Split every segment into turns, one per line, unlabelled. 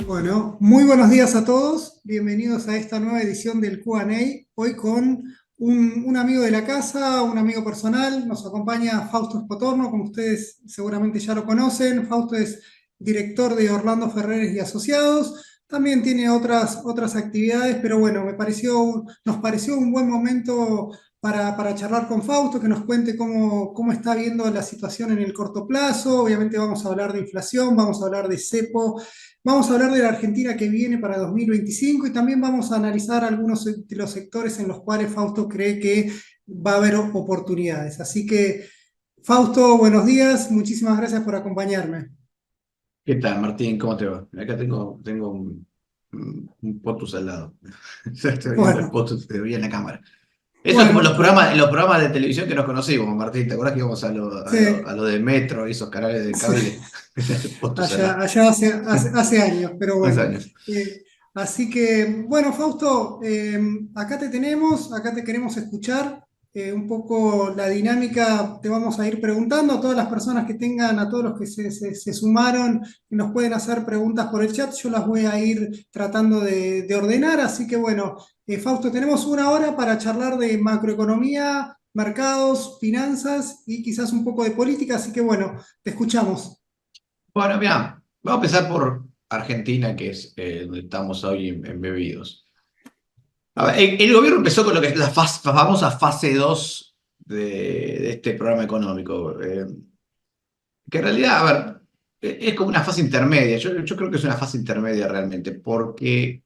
Bueno, muy buenos días a todos. Bienvenidos a esta nueva edición del Q&A. Hoy con un amigo de la casa, un amigo personal. Nos acompaña Fausto Spotorno, como ustedes seguramente ya lo conocen. Fausto es director de Orlando Ferreres y Asociados. También tiene otras actividades, pero bueno, nos pareció un buen momento para charlar con Fausto, que nos cuente cómo está viendo la situación en el corto plazo. Obviamente vamos a hablar de inflación, vamos a hablar de cepo. Vamos a hablar de la Argentina que viene para 2025 y también vamos a analizar algunos de los sectores en los cuales Fausto cree que va a haber oportunidades. Así que, Fausto, buenos días, muchísimas gracias por acompañarme.
¿Qué tal, Martín? ¿Cómo te va? Acá tengo un potus al lado. Ya estoy viendo el
Bueno,
potus que veía en la cámara. Eso es como
bueno,
los programas de televisión que nos conocimos, Martín. ¿Te acuerdas que íbamos
sí,
a lo de Metro y esos canales de
sí,
cable? El potus al lado.
allá hace años, pero
Dos
bueno.
años.
Así que, bueno, Fausto, acá te tenemos, acá te queremos escuchar. Un poco la dinámica, te vamos a ir preguntando a todas las personas que tengan, a todos los que se sumaron, que nos pueden hacer preguntas por el chat, yo las voy a ir tratando de ordenar. Así que, bueno, Fausto, tenemos una hora para charlar de macroeconomía, mercados, finanzas y quizás un poco de política. Así que, bueno, te escuchamos.
Bueno, mira, vamos a empezar por Argentina, que es donde estamos hoy embebidos. A ver, el gobierno empezó con lo que es la famosa fase 2 de este programa económico. Que en realidad, a ver, es como una fase intermedia. Yo creo que es una fase intermedia realmente, porque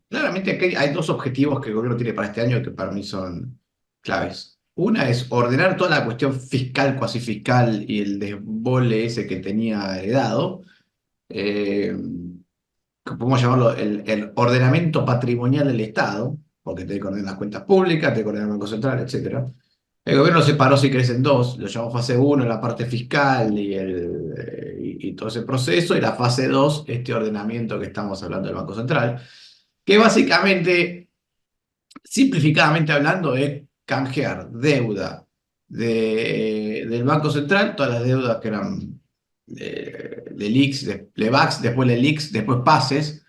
claramente aquí hay dos objetivos que el gobierno tiene para este año que para mí son claves. Una es ordenar toda la cuestión fiscal, cuasi fiscal y el desbole ese que tenía heredado. eh, que podemos llamarlo el ordenamiento patrimonial del Estado, porque tiene que ordenar las cuentas públicas, tiene que ordenar el Banco Central, etcétera. El gobierno separó, si querés, en dos. Lo llamó fase uno, la parte fiscal y todo ese proceso, y la fase 2, este ordenamiento que estamos hablando del Banco Central, que básicamente, simplificadamente hablando, es canjear deuda del Banco Central, todas las deudas que eran de LELIX, de Levax, después LELIX, después PASES,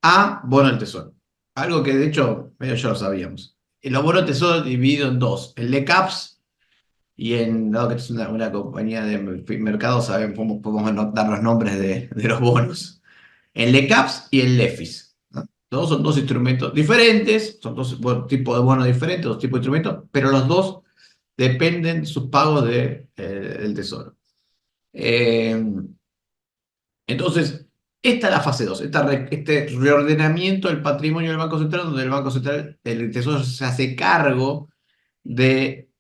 a bono del tesoro. Algo que de hecho medio ya lo sabíamos. Los bonos del tesoro dividido en dos, el LECAPS dado que es una compañía de mercado, saben, podemos dar los nombres de los bonos. El LECAPS y el LEFIS, ¿no? Todos son dos instrumentos diferentes, son dos tipos de bonos diferentes, dos tipos de instrumentos, pero los dos dependen de sus pagos del tesoro. Eh, entonces, esta es la fase 2, este reordenamiento del patrimonio del Banco Central, donde el Banco Central, el Tesoro se hace cargo de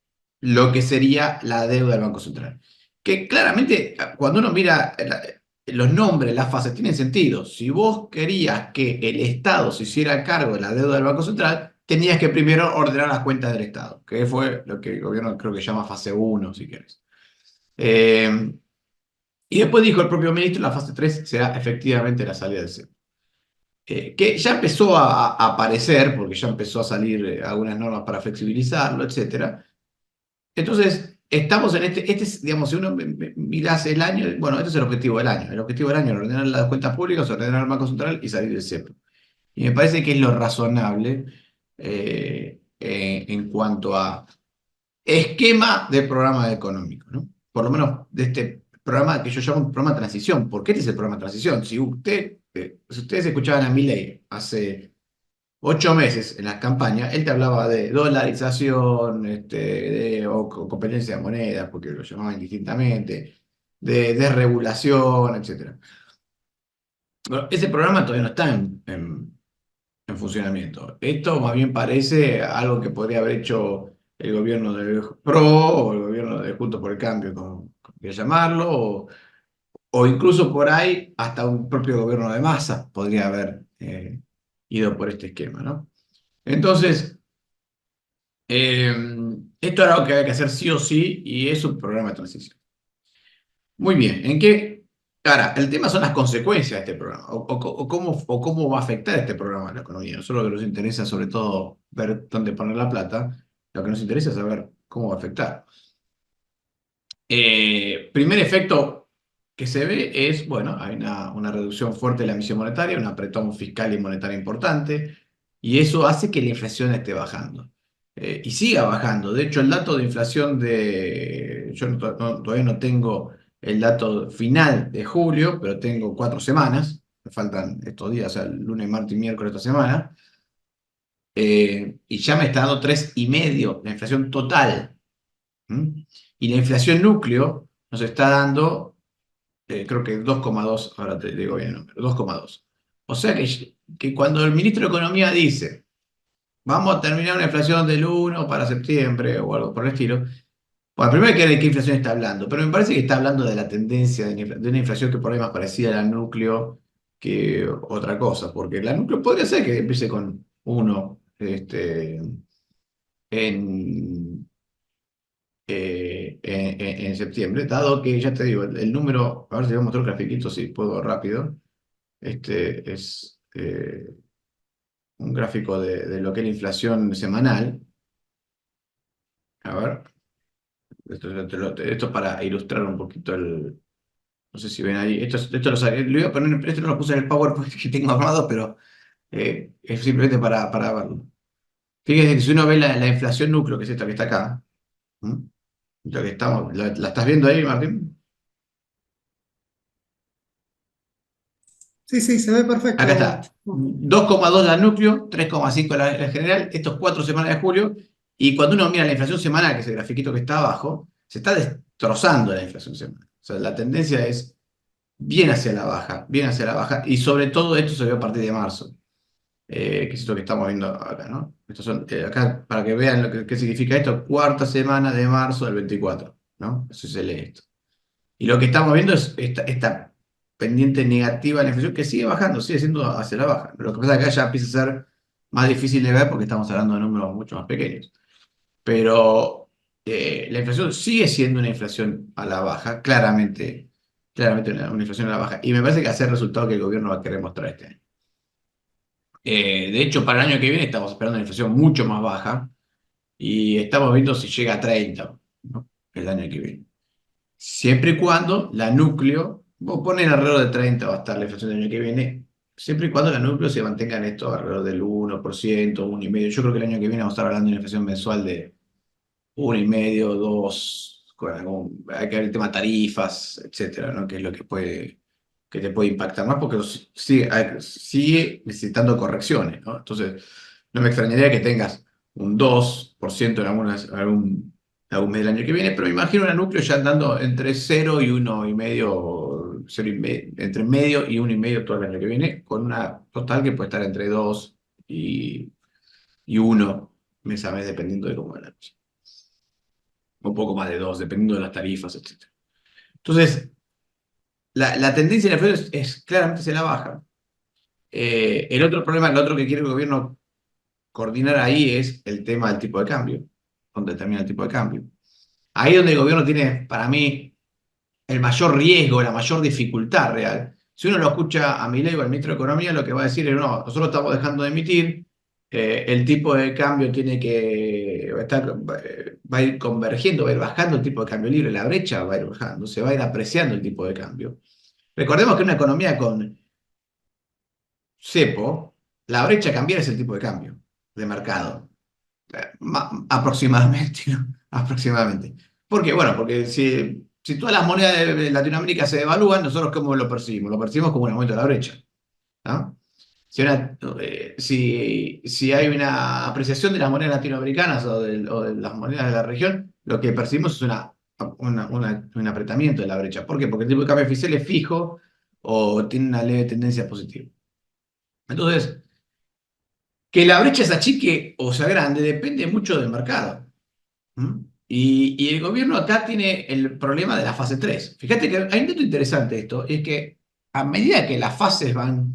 lo que sería la deuda del Banco Central. Que claramente, cuando uno mira los nombres, las fases, tienen sentido. Si vos querías que el Estado se hiciera cargo de la deuda del Banco Central, tenías que primero ordenar las cuentas del Estado, que fue lo que el gobierno creo que llama fase uno, si querés. Eh, y después dijo el propio ministro, la fase 3 será efectivamente la salida del CEP. Que ya empezó a aparecer, porque ya empezó a salir algunas normas para flexibilizarlo, etcétera. Entonces, estamos en este es, digamos, si uno mirase el año, bueno, este es el objetivo del año. El objetivo del año es ordenar las cuentas públicas, ordenar el Banco Central y salir del CEP. Y me parece que es lo razonable en cuanto a esquema de programa económico, ¿no? Por lo menos de este programa que yo llamo un programa de transición. ¿Por qué este es el programa de transición? Si ustedes escuchaban a Milei hace 8 meses en las campañas, él te hablaba de dolarización, o competencia de monedas, porque lo llamaban indistintamente, de desregulación, etcétera. Bueno, ese programa todavía no está en funcionamiento. Esto más bien parece algo que podría haber hecho el gobierno de PRO o el gobierno de Juntos por el Cambio, como quieras llamarlo, o incluso por ahí hasta un propio gobierno de masa podría haber ido por este esquema, ¿no? Entonces, eh, esto era algo que había que hacer sí o sí y es un programa de transición. Muy bien, ¿en qué? Ahora, el tema son las consecuencias de este programa o cómo va a afectar este programa a la economía. Nosotros lo que nos interesa sobre todo ver dónde poner la plata, lo que nos interesa es saber cómo va a afectar. Primer efecto. que se ve es, bueno, hay una reducción fuerte de la emisión monetaria, un apretón fiscal y monetario importante, y eso hace que la inflación esté bajando. Y siga bajando. De hecho, el dato de inflación yo todavía no tengo el dato final de julio, pero tengo 4 semanas, me faltan estos días, o sea, el lunes, martes y miércoles de esta semana, y ya me está dando 3,5 la inflación total. ¿Mm? Y la inflación núcleo nos está dando creo que 2,2, ahora te digo bien el número, 2,2. O sea que cuando el ministro de Economía dice, vamos a terminar una inflación del 1 para septiembre o algo por el estilo, bueno, primero hay que ver de qué inflación está hablando, pero me parece que está hablando de la tendencia de una inflación que por ahí es más parecida a la núcleo que otra cosa, porque la núcleo podría ser que empiece con 1 en, en septiembre, dado que ya te digo, el número, a ver si voy a mostrar un grafiquito, si puedo rápido. Este es un gráfico de lo que es la inflación semanal. A ver, esto es para ilustrar un poquito el. No sé si ven ahí. Esto lo iba a poner, esto no lo puse en el PowerPoint que tengo armado, pero es simplemente para verlo. Fíjense que si uno ve la inflación núcleo, que es esta que está acá, ¿m? Lo que estamos, ¿la estás viendo ahí, Martín?
Sí, sí, se ve
Acá
perfecto.
está. 2,2 la núcleo, 3,5 la general, estos 4 semanas de julio. Y cuando uno mira la inflación semanal, que es el grafiquito que está abajo, se está destrozando la inflación semanal. O sea, la tendencia es bien hacia la baja, bien hacia la baja. Y sobre todo esto se ve a partir de marzo, que es esto que estamos viendo acá, ¿no? Estos son, acá, para que vean qué significa esto, cuarta semana de marzo del 24, ¿no? Eso se lee esto. Y lo que estamos viendo es esta pendiente negativa de la inflación que sigue bajando, sigue siendo hacia la baja. Lo que pasa es que acá ya empieza a ser más difícil de ver porque estamos hablando de números mucho más pequeños. Pero la inflación sigue siendo una inflación a la baja, claramente, claramente una inflación a la baja. Y me parece que hace el resultado que el gobierno va a querer mostrar este año. De hecho, para el año que viene estamos esperando una inflación mucho más baja y estamos viendo si llega a 30, ¿no? El año que viene. Siempre y cuando la núcleo, vos ponen alrededor de 30 va a estar la inflación del año que viene, siempre y cuando la núcleo se mantenga en esto alrededor del 1%, 1,5%. Yo creo que el año que viene vamos a estar hablando de una inflación mensual de 1,5%, 2%, hay que ver el tema tarifas, etcétera, ¿no? Que es lo que te puede impactar más, porque sigue necesitando correcciones, ¿no? Entonces, no me extrañaría que tengas un 2% en algún mes del año que viene, pero me imagino una núcleo ya andando entre 0 y 1,5%, entre medio y 1,5% todo el año que viene, con una total que puede estar entre 2 y 1 mes a mes, dependiendo de cómo va la noche. Un poco más de 2 dependiendo de las tarifas, etcétera. Entonces, la tendencia de la inflación es claramente hacia la baja. El otro problema, lo otro que quiere el gobierno coordinar ahí es el tema del tipo de cambio, donde termina el tipo de cambio. Ahí es donde el gobierno tiene, para mí, el mayor riesgo, la mayor dificultad real. Si uno lo escucha a Milei o al ministro de Economía, lo que va a decir es, no, nosotros estamos dejando de emitir, el tipo de cambio tiene que va a ir convergiendo, va a ir bajando el tipo de cambio libre, la brecha va a ir bajando, se va a ir apreciando el tipo de cambio. Recordemos que una economía con cepo, la brecha cambiar es el tipo de cambio de mercado. Aproximadamente, ¿no? Aproximadamente. ¿Por qué? Bueno, porque si todas las monedas de Latinoamérica se devalúan, nosotros ¿cómo lo percibimos? Lo percibimos como un aumento de la brecha, ¿no? Si hay una apreciación de las monedas latinoamericanas o de las monedas de la región, lo que percibimos es un apretamiento de la brecha. ¿Por qué? Porque el tipo de cambio oficial es fijo o tiene una leve tendencia positiva. Entonces, que la brecha se achique o sea grande depende mucho del mercado. ¿Mm? Y el gobierno acá tiene el problema de la fase 3. Fíjate que hay un dato interesante de esto, es que a medida que las fases van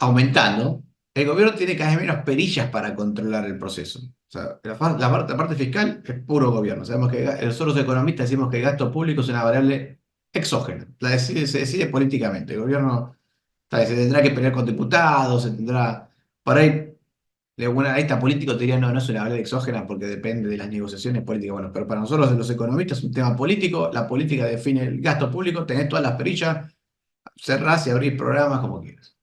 aumentando, el gobierno tiene cada vez menos perillas para controlar el proceso. O sea, la parte fiscal es puro gobierno. Sabemos que nosotros los economistas decimos que el gasto público es una variable exógena. Se decide políticamente. El gobierno se tendrá que pelear con diputados, se tendrá. Por ahí un analista político te diría, no, no es una variable exógena porque depende de las negociaciones políticas. Bueno, pero para nosotros, los economistas, es un tema político. La política define el gasto público, tenés todas las perillas, cerrás y abrís programas como quieras.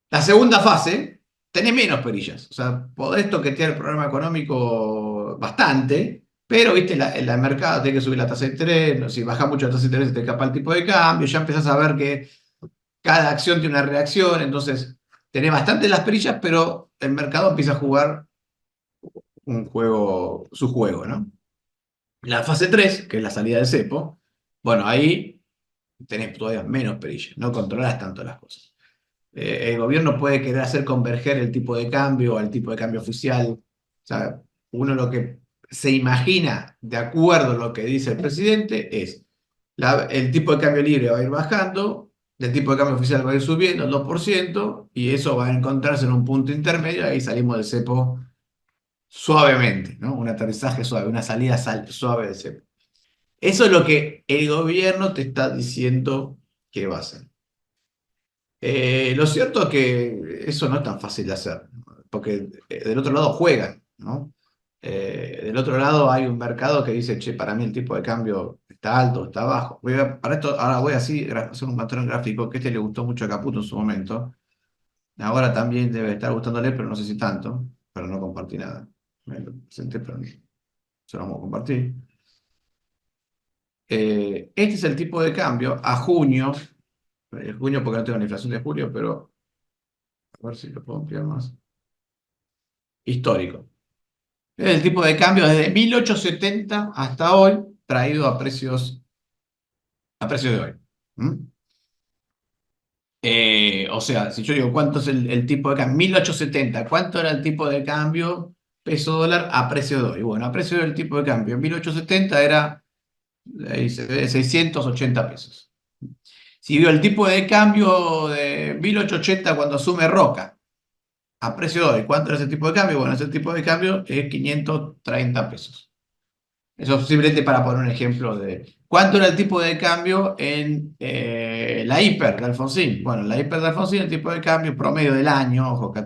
La segunda fase, tenés menos perillas. O sea, podés toquetear el programa económico bastante, pero, viste, el mercado tiene que subir la tasa de interés. Si baja mucho la tasa de interés, te escapa el tipo de cambio. Ya empezás a ver que cada acción tiene una reacción. Entonces, tenés bastante las perillas, pero el mercado empieza a jugar su juego, ¿no? La fase 3, que es la salida del cepo, bueno, ahí tenés todavía menos perillas, no controlas tanto las cosas. El gobierno puede querer hacer converger el tipo de cambio al tipo de cambio oficial. O sea, uno lo que se imagina, de acuerdo a lo que dice el presidente, es el tipo de cambio libre va a ir bajando, el tipo de cambio oficial va a ir subiendo el 2%, y eso va a encontrarse en un punto intermedio, y ahí salimos del cepo suavemente, ¿no? Un aterrizaje suave, una salida suave del cepo. Eso es lo que el gobierno te está diciendo que va a hacer. Lo cierto es que eso no es tan fácil de hacer, ¿no? Porque del otro lado juegan, ¿no? Del otro lado hay un mercado que dice, che, para mí el tipo de cambio está alto, está bajo. Para esto, ahora voy así a hacer un patrón gráfico que le gustó mucho a Caputo en su momento. Ahora también debe estar gustándole, pero no sé si tanto, pero no compartí nada. Me lo presenté, pero se lo vamos a compartir. Este es el tipo de cambio a junio. Junio porque no tengo la inflación de julio, pero a ver si lo puedo ampliar más. Histórico. Es el tipo de cambio desde 1870 hasta hoy, traído a precios de hoy. ¿Mm? O sea, si yo digo cuánto es el tipo de cambio, 1870, ¿cuánto era el tipo de cambio peso dólar a precio de hoy? Bueno, a precio del tipo de cambio en 1870 era, ahí se ve, 680 pesos. Si vio el tipo de cambio de 1880 cuando asume Roca, a precio de hoy, ¿cuánto es ese tipo de cambio? Bueno, ese tipo de cambio es 530 pesos. Eso simplemente para poner un ejemplo de cuánto era el tipo de cambio en la hiper de Alfonsín. Bueno, en la hiper de Alfonsín, el tipo de cambio promedio del año, ojo, que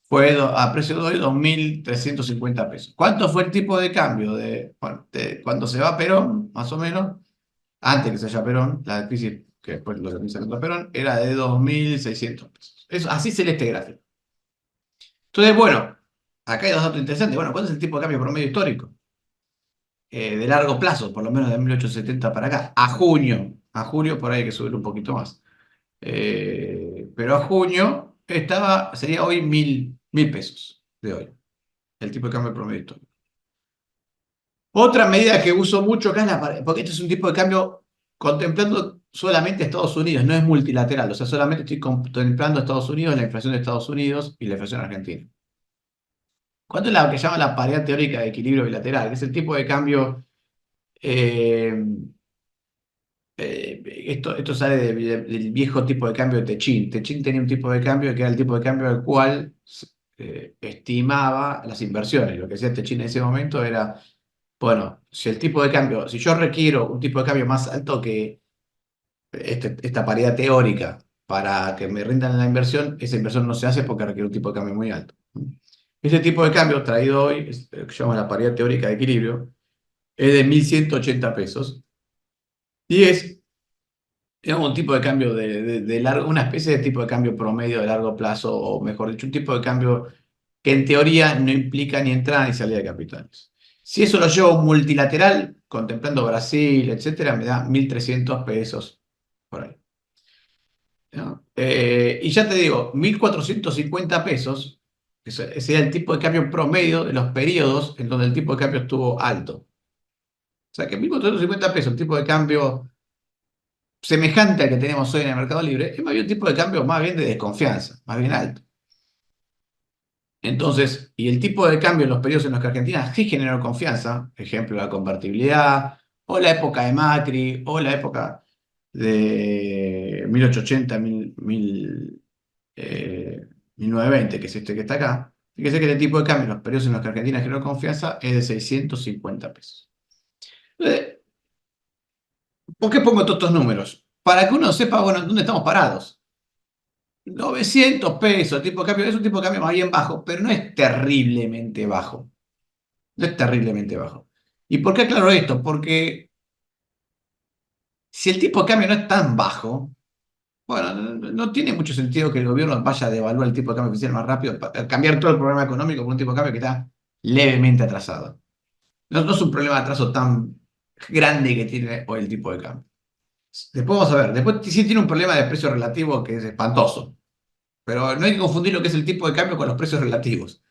fue a precio de hoy 2.350 pesos. ¿Cuánto fue el tipo de cambio bueno, de cuando se va Perón, más o menos? Antes que se haya Perón, la crisis que después lo termina sacando Perón, era de 2.600 pesos. Así se lee este gráfico. Entonces, bueno, acá hay dos datos interesantes. Bueno, ¿cuánto es el tipo de cambio promedio histórico? De largo plazo, por lo menos de 1870 para acá, a junio por ahí hay que subir un poquito más. Pero a junio sería hoy 1.000 pesos de hoy, el tipo de cambio promedio histórico. Otra medida que uso mucho acá es porque este es un tipo de cambio contemplando solamente Estados Unidos, no es multilateral, o sea, solamente estoy contemplando Estados Unidos, la inflación de Estados Unidos y la inflación argentina. ¿Cuánto es la que llama la paridad teórica de equilibrio bilateral? Que es el tipo de cambio. eh, esto sale del viejo tipo de cambio de Techín. Techín tenía un tipo de cambio que era el tipo de cambio al cual estimaba las inversiones. Lo que hacía Techín en ese momento era, bueno, si yo requiero un tipo de cambio más alto que esta paridad teórica para que me rindan la inversión, esa inversión no se hace porque requiere un tipo de cambio muy alto. Ese tipo de cambio traído hoy, lo que llamamos la paridad teórica de equilibrio, es de 1.180 pesos. Y es, digamos, un tipo de cambio de largo, una especie de tipo de cambio promedio de largo plazo, o mejor dicho, un tipo de cambio que en teoría no implica ni entrada ni salida de capitales. Si eso lo llevo a un multilateral, contemplando Brasil, etcétera, me da 1.300 pesos por ahí, ¿no? Y ya te digo, 1.450 pesos, ese sería el tipo de cambio promedio de los periodos en donde el tipo de cambio estuvo alto. O sea que 1.450 pesos, el tipo de cambio semejante al que tenemos hoy en el Mercado Libre, es más bien un tipo de cambio más bien de desconfianza, más bien alto. Entonces, y el tipo de cambio en los periodos en los que Argentina sí generó confianza, ejemplo, la convertibilidad, o la época de Macri, o la época de 1880, 1920, que es este que está acá, fíjese que el tipo de cambio en los periodos en los que Argentina generó confianza es de 650 pesos. Entonces, ¿por qué pongo todos estos números? Para que uno sepa, bueno, dónde estamos parados. 900 pesos, tipo de cambio, es un tipo de cambio más bien bajo, pero no es terriblemente bajo. No es terriblemente bajo. ¿Y por qué aclaro esto? Porque si el tipo de cambio no es tan bajo, bueno, no tiene mucho sentido que el gobierno vaya a devaluar el tipo de cambio oficial más rápido, cambiar todo el programa económico por un tipo de cambio que está levemente atrasado. No es un problema de atraso tan grande que tiene hoy el tipo de cambio. Después vamos a ver, después sí tiene un problema de precio relativo que es espantoso, pero no hay que confundir lo que es el tipo de cambio con los precios relativos.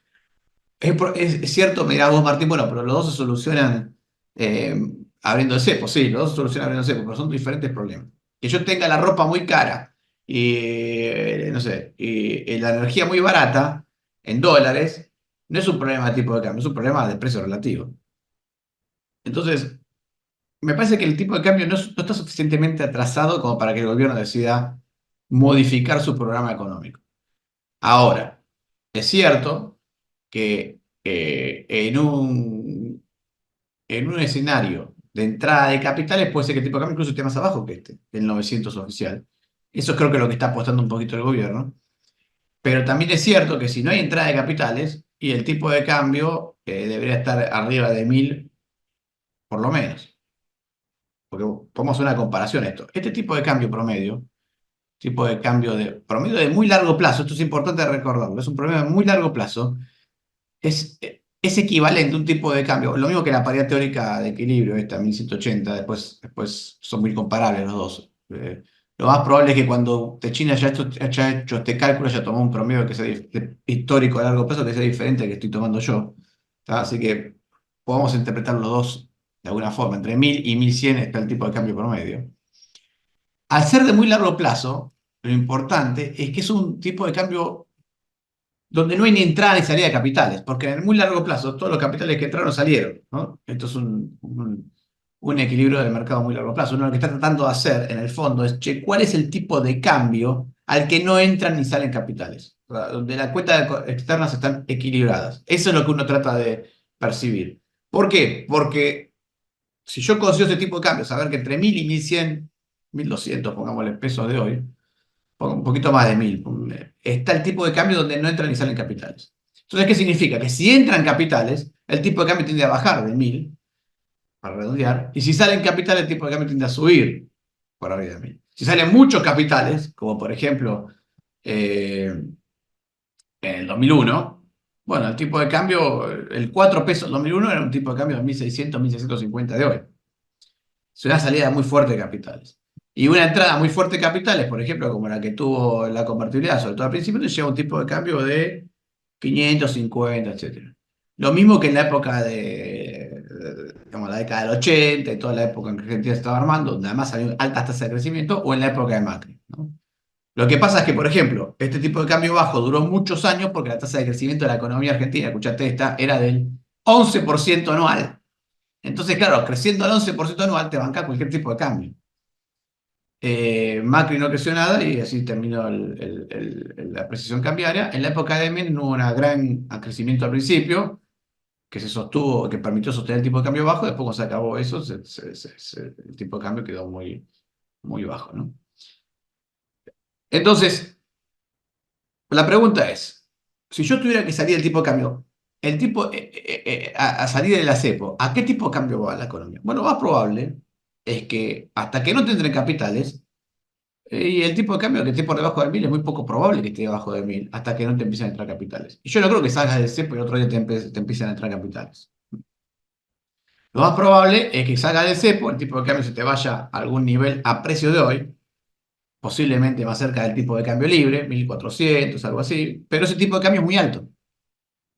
Es cierto, me dirás vos, Martín, bueno, pero los dos se solucionan eh, abriendo el cepo, sí, los dos se solucionan abriendo el cepo, pero son diferentes problemas. Que yo tenga la ropa muy cara y, no sé, y la energía muy barata en dólares, no es un problema de tipo de cambio, es un problema de precio relativo. Entonces, me parece que el tipo de cambio no está suficientemente atrasado como para que el gobierno decida modificar su programa económico. Ahora, es cierto que en un escenario de entrada de capitales puede ser que el tipo de cambio incluso esté más abajo que este, el 900 oficial. Eso creo que es lo que está apostando un poquito el gobierno. Pero también es cierto que si no hay entrada de capitales y el tipo de cambio debería estar arriba de 1000 por lo menos. Porque podemos hacer una comparación a esto. Este tipo de cambio de promedio de muy largo plazo, esto es importante recordarlo, es un promedio de muy largo plazo, es equivalente a un tipo de cambio, lo mismo que la paridad teórica de equilibrio, esta 1180, después son muy comparables los dos. Lo más probable es que cuando China haya hecho este cálculo, haya tomado un promedio que sea histórico a largo plazo, que sea diferente al que estoy tomando yo. ¿Tá? Así que podemos interpretar los dos de alguna forma. Entre 1000 y 1100 está el tipo de cambio promedio. Al ser de muy largo plazo, lo importante es que es un tipo de cambio donde no hay ni entrada ni salida de capitales, porque en el muy largo plazo todos los capitales que entraron salieron, ¿no? Esto es un equilibrio del mercado a muy largo plazo. Uno lo que está tratando de hacer en el fondo es, che, ¿cuál es el tipo de cambio al que no entran ni salen capitales? O sea, donde las cuentas externas están equilibradas. Eso es lo que uno trata de percibir. ¿Por qué? Porque si yo consigo ese tipo de cambio, saber que entre 1000 y 1100, 1200, pongámosle pesos de hoy, un poquito más de 1000. Está el tipo de cambio donde no entran ni salen capitales. Entonces, ¿qué significa? Que si entran capitales, el tipo de cambio tiende a bajar de 1000, para redondear, y si salen capitales, el tipo de cambio tiende a subir por arriba de 1000. Si salen muchos capitales, como por ejemplo en el 2001, bueno, el tipo de cambio, el 4 pesos 2001 era un tipo de cambio de 1600, 1650 de hoy. Es una salida muy fuerte de capitales. Y una entrada muy fuerte de capitales, por ejemplo, como la que tuvo la convertibilidad, sobre todo al principio, te lleva un tipo de cambio de 550, etcétera. Lo mismo que en la época digamos, la década del 80 y toda la época en que Argentina se estaba armando, donde además había altas tasas de crecimiento, o en la época de Macri, ¿no? Lo que pasa es que, por ejemplo, este tipo de cambio bajo duró muchos años porque la tasa de crecimiento de la economía argentina, escuchate esta, era del 11% anual. Entonces, claro, creciendo al 11% anual te banca cualquier tipo de cambio. Macri no creció nada y así terminó la precisión cambiaria. En la época de Menem hubo un gran crecimiento al principio, que se sostuvo, que permitió sostener el tipo de cambio bajo. Después, cuando se acabó eso, el tipo de cambio quedó muy bajo, ¿no? Entonces, la pregunta es, si yo tuviera que salir del tipo de cambio, a salir de la cepo, ¿a qué tipo de cambio va la economía? Bueno, lo más probable es que hasta que no tendré capitales, y el tipo de cambio que esté por debajo de 1000 es muy poco probable que esté debajo de 1000 hasta que no te empiecen a entrar capitales. Y yo no creo que salgas del cepo y el otro día te empiecen a entrar capitales. Lo más probable es que salgas del cepo, el tipo de cambio se te vaya a algún nivel a precio de hoy, posiblemente más cerca del tipo de cambio libre, 1400, algo así, pero ese tipo de cambio es muy alto.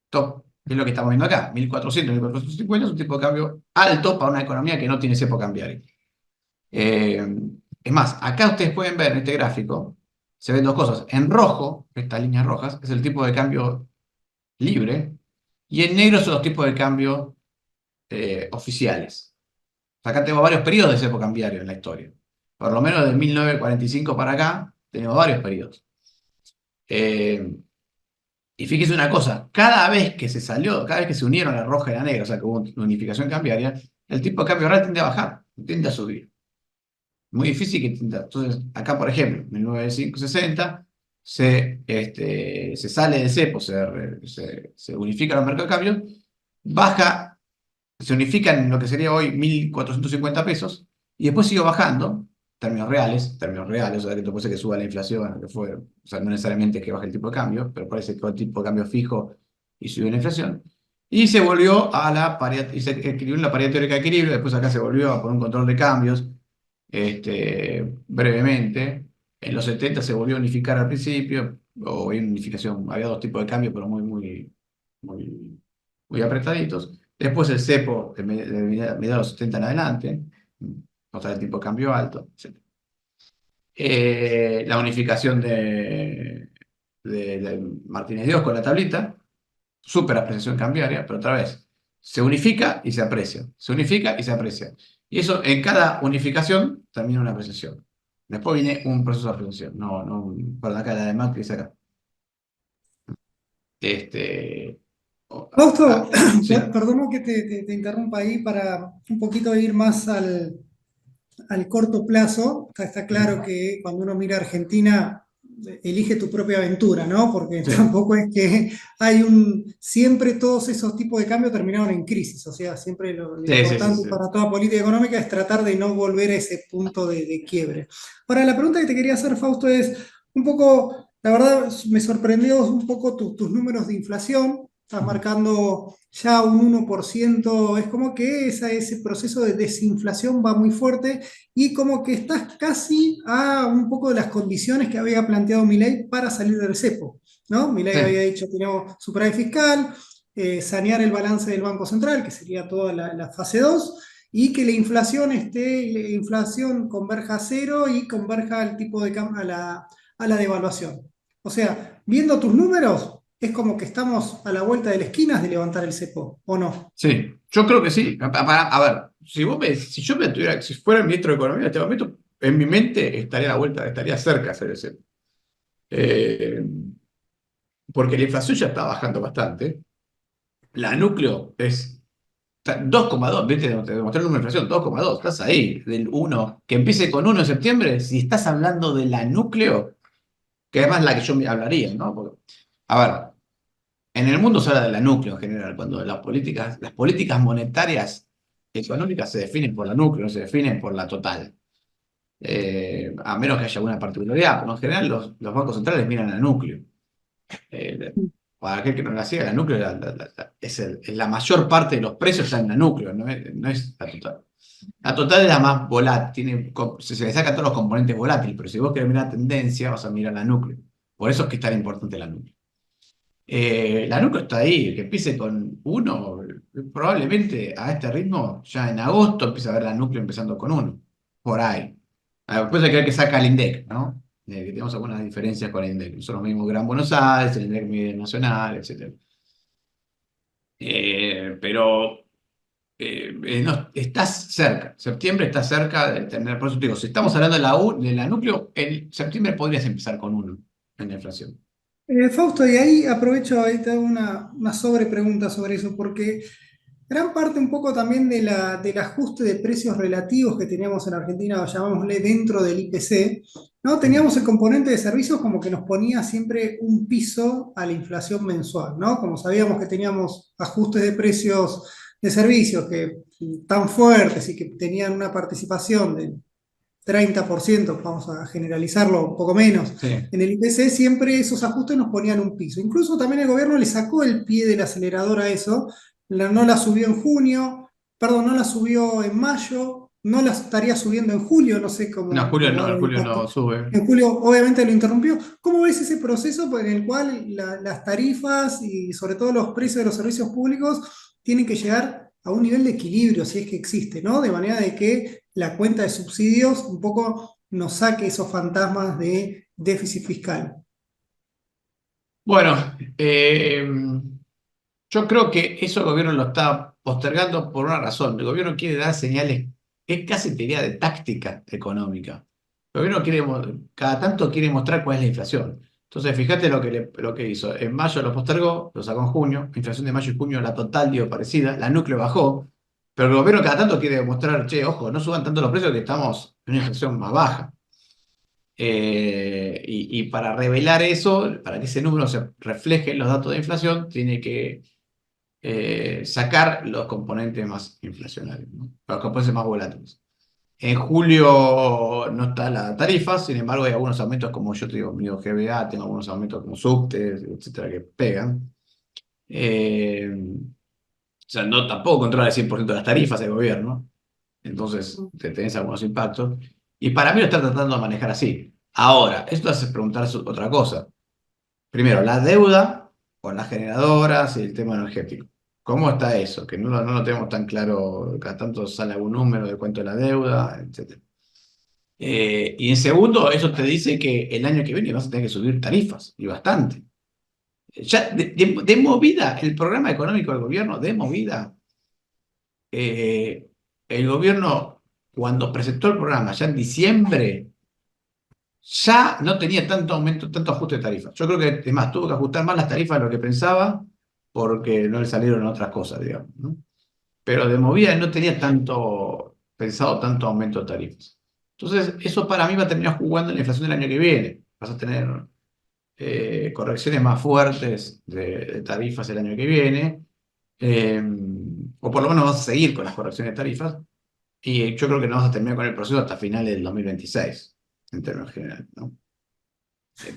Top, que es lo que estamos viendo acá. 1400, 1450 es un tipo de cambio alto para una economía que no tiene cepo cambiario. Eh, es más, acá ustedes pueden ver en este gráfico, se ven dos cosas. En rojo, estas líneas rojas, es el tipo de cambio libre, y en negro son los tipos de cambio oficiales. Acá tengo varios periodos de cepo cambiario en la historia. Por lo menos de 1945 para acá, tenemos varios periodos. Eh, Y fíjese una cosa, cada vez que se unieron la roja y la negra, o sea, que hubo una unificación cambiaria, el tipo de cambio real tiende a bajar, tiende a subir. Muy difícil que tienda. Entonces, acá, por ejemplo, en 1960 se sale del cepo, se unifica los mercados de cambio, baja, se unifican en lo que sería hoy 1.450 pesos, y después sigue bajando, términos reales, o sea, que puede ser que suba la inflación, o que fue, o sea, no necesariamente que baje el tipo de cambio, pero parece que el tipo de cambio fijo y subió la inflación, y se volvió a la paridad, y se equilibró en la paridad teórica de equilibrio, después acá se volvió a poner un control de cambios, brevemente. En los 70 se volvió a unificar al principio, o había unificación, había dos tipos de cambio, pero muy, muy apretaditos. Después el cepo, de mediados de los 70 en adelante, otra vez tipo de cambio alto, etc. La unificación de Martínez Dios con la tablita, súper apreciación cambiaria, pero otra vez, se unifica y se aprecia, se unifica y se aprecia. Y eso en cada unificación termina una apreciación. Después viene un proceso de apreciación, no, para acá la de Macri es acá. Este,
Fausto,
sí,
perdona que te interrumpa ahí para un poquito ir más al corto plazo. Está claro que cuando uno mira Argentina, elige tu propia aventura, ¿no? Porque
sí,
tampoco es que siempre todos esos tipos de cambios terminaron en crisis, o sea, siempre lo
sí, sí, sí,
importante
sí.
para toda política económica es tratar de no volver a ese punto de quiebre. Ahora, la pregunta que te quería hacer, Fausto, es un poco, la verdad, me sorprendió un poco tus números de inflación. Estás marcando ya un 1%, es como que ese proceso de desinflación va muy fuerte y como que estás casi a un poco de las condiciones que había planteado Milei para salir del cepo, ¿no? Milei
Sí.
había dicho que tenemos superávit fiscal, sanear el balance del Banco Central, que sería toda la fase 2 y que la inflación converja a cero y converja al tipo de a la devaluación. O sea, viendo tus números, es como que estamos a la vuelta de la esquina de levantar el cepo, ¿o no?
Sí, yo creo que sí. A ver, si yo si fuera el ministro de Economía en este momento, en mi mente estaría a la vuelta, estaría cerca de hacer ese. Eh, Porque la inflación ya está bajando bastante. La núcleo es 2,2, ¿viste? Te demostré el número de inflación, 2,2, estás ahí, del 1, que empiece con 1 en septiembre, si estás hablando de la núcleo, que además es la que yo me hablaría, ¿no? A ver, en el mundo se habla de la núcleo en general, cuando las políticas monetarias económicas se definen por la núcleo, no se definen por la total. A menos que haya alguna particularidad, pero en general los bancos centrales miran al núcleo. Eh, para aquel que no la siga, la núcleo es la mayor parte de los precios están en la núcleo, no es la total. La total es la más volátil, se le sacan todos los componentes volátiles, pero si vos querés mirar tendencia, vas a mirar la núcleo. Por eso es que es tan importante la núcleo. La núcleo está ahí, que empiece con 1, probablemente a este ritmo, ya en agosto empieza a ver la núcleo empezando con 1, por ahí. Después hay que ver que saca el INDEC, ¿no? Que tenemos algunas diferencias con el INDEC. Nosotros mismos Gran Buenos Aires, el INDEC mide nacional, etc. Pero no, estás cerca. Septiembre está cerca de tener. Por eso te digo, si estamos hablando de la núcleo, en septiembre podrías empezar con 1 en la inflación.
Fausto, y ahí aprovecho, ahí te hago una sobrepregunta sobre eso, porque gran parte un poco también del ajuste de precios relativos que teníamos en Argentina, o llamámosle dentro del IPC, ¿no? Teníamos el componente de servicios como que nos ponía siempre un piso a la inflación mensual, ¿no? Como sabíamos que teníamos ajustes de precios de servicios que tan fuertes y que tenían una participación de 30%, vamos a generalizarlo un poco menos,
Sí.
en el IPC siempre esos ajustes nos ponían un piso. Incluso también el gobierno le sacó el pie del acelerador a eso, no la subió en junio, perdón, no la subió en mayo, no la estaría subiendo en julio, no sé
No,
cómo era
En
el
julio
impacto.
no sube.
En julio obviamente lo interrumpió. ¿Cómo ves ese proceso en el cual las tarifas y sobre todo los precios de los servicios públicos tienen que llegar a un nivel de equilibrio, si es que existe, ¿no? De manera de que la cuenta de subsidios un poco nos saque esos fantasmas de déficit fiscal.
Bueno, yo creo que eso el gobierno lo está postergando por una razón. El gobierno quiere dar señales, es casi te diría de táctica económica. El gobierno cada tanto quiere mostrar cuál es la inflación. Entonces, fíjate lo que hizo. En mayo lo postergó, lo sacó en junio. Inflación de mayo y junio, la total dio parecida. La núcleo bajó. Pero el gobierno cada tanto quiere mostrar, che, ojo, no suban tanto los precios que estamos en una inflación más baja. Y para revelar eso, para que ese número se refleje en los datos de inflación, tiene que sacar los componentes más inflacionarios, ¿no? Los componentes más volátiles. En julio no está la tarifa, sin embargo hay algunos aumentos como yo te digo, mío GBA, tengo algunos aumentos como subtes, etcétera, que pegan. O sea, no tampoco controla el 100% de las tarifas del gobierno, entonces te tenés algunos impactos. Y para mí lo está tratando de manejar así. Ahora, esto hace preguntar otra cosa. Primero, la deuda con las generadoras y el tema energético. ¿Cómo está eso? Que no lo tenemos tan claro, cada tanto sale algún número de cuánto es la deuda, etcétera. Y en segundo, eso te dice que el año que viene vas a tener que subir tarifas, y bastante. Ya de movida, el programa económico del gobierno, de movida, el gobierno, cuando presentó el programa, ya en diciembre, ya no tenía tanto aumento, tanto ajuste de tarifas. Yo creo que, es más, tuvo que ajustar más las tarifas de lo que pensaba, porque no le salieron otras cosas, digamos, ¿no? Pero de movida no tenía pensado tanto aumento de tarifas. Entonces, eso para mí va a terminar jugando en la inflación del año que viene. Vas a tener correcciones más fuertes de tarifas el año que viene, eh, o por lo menos vas a seguir con las correcciones de tarifas, y yo creo que no vas a terminar con el proceso hasta finales del 2026, en términos generales, ¿no?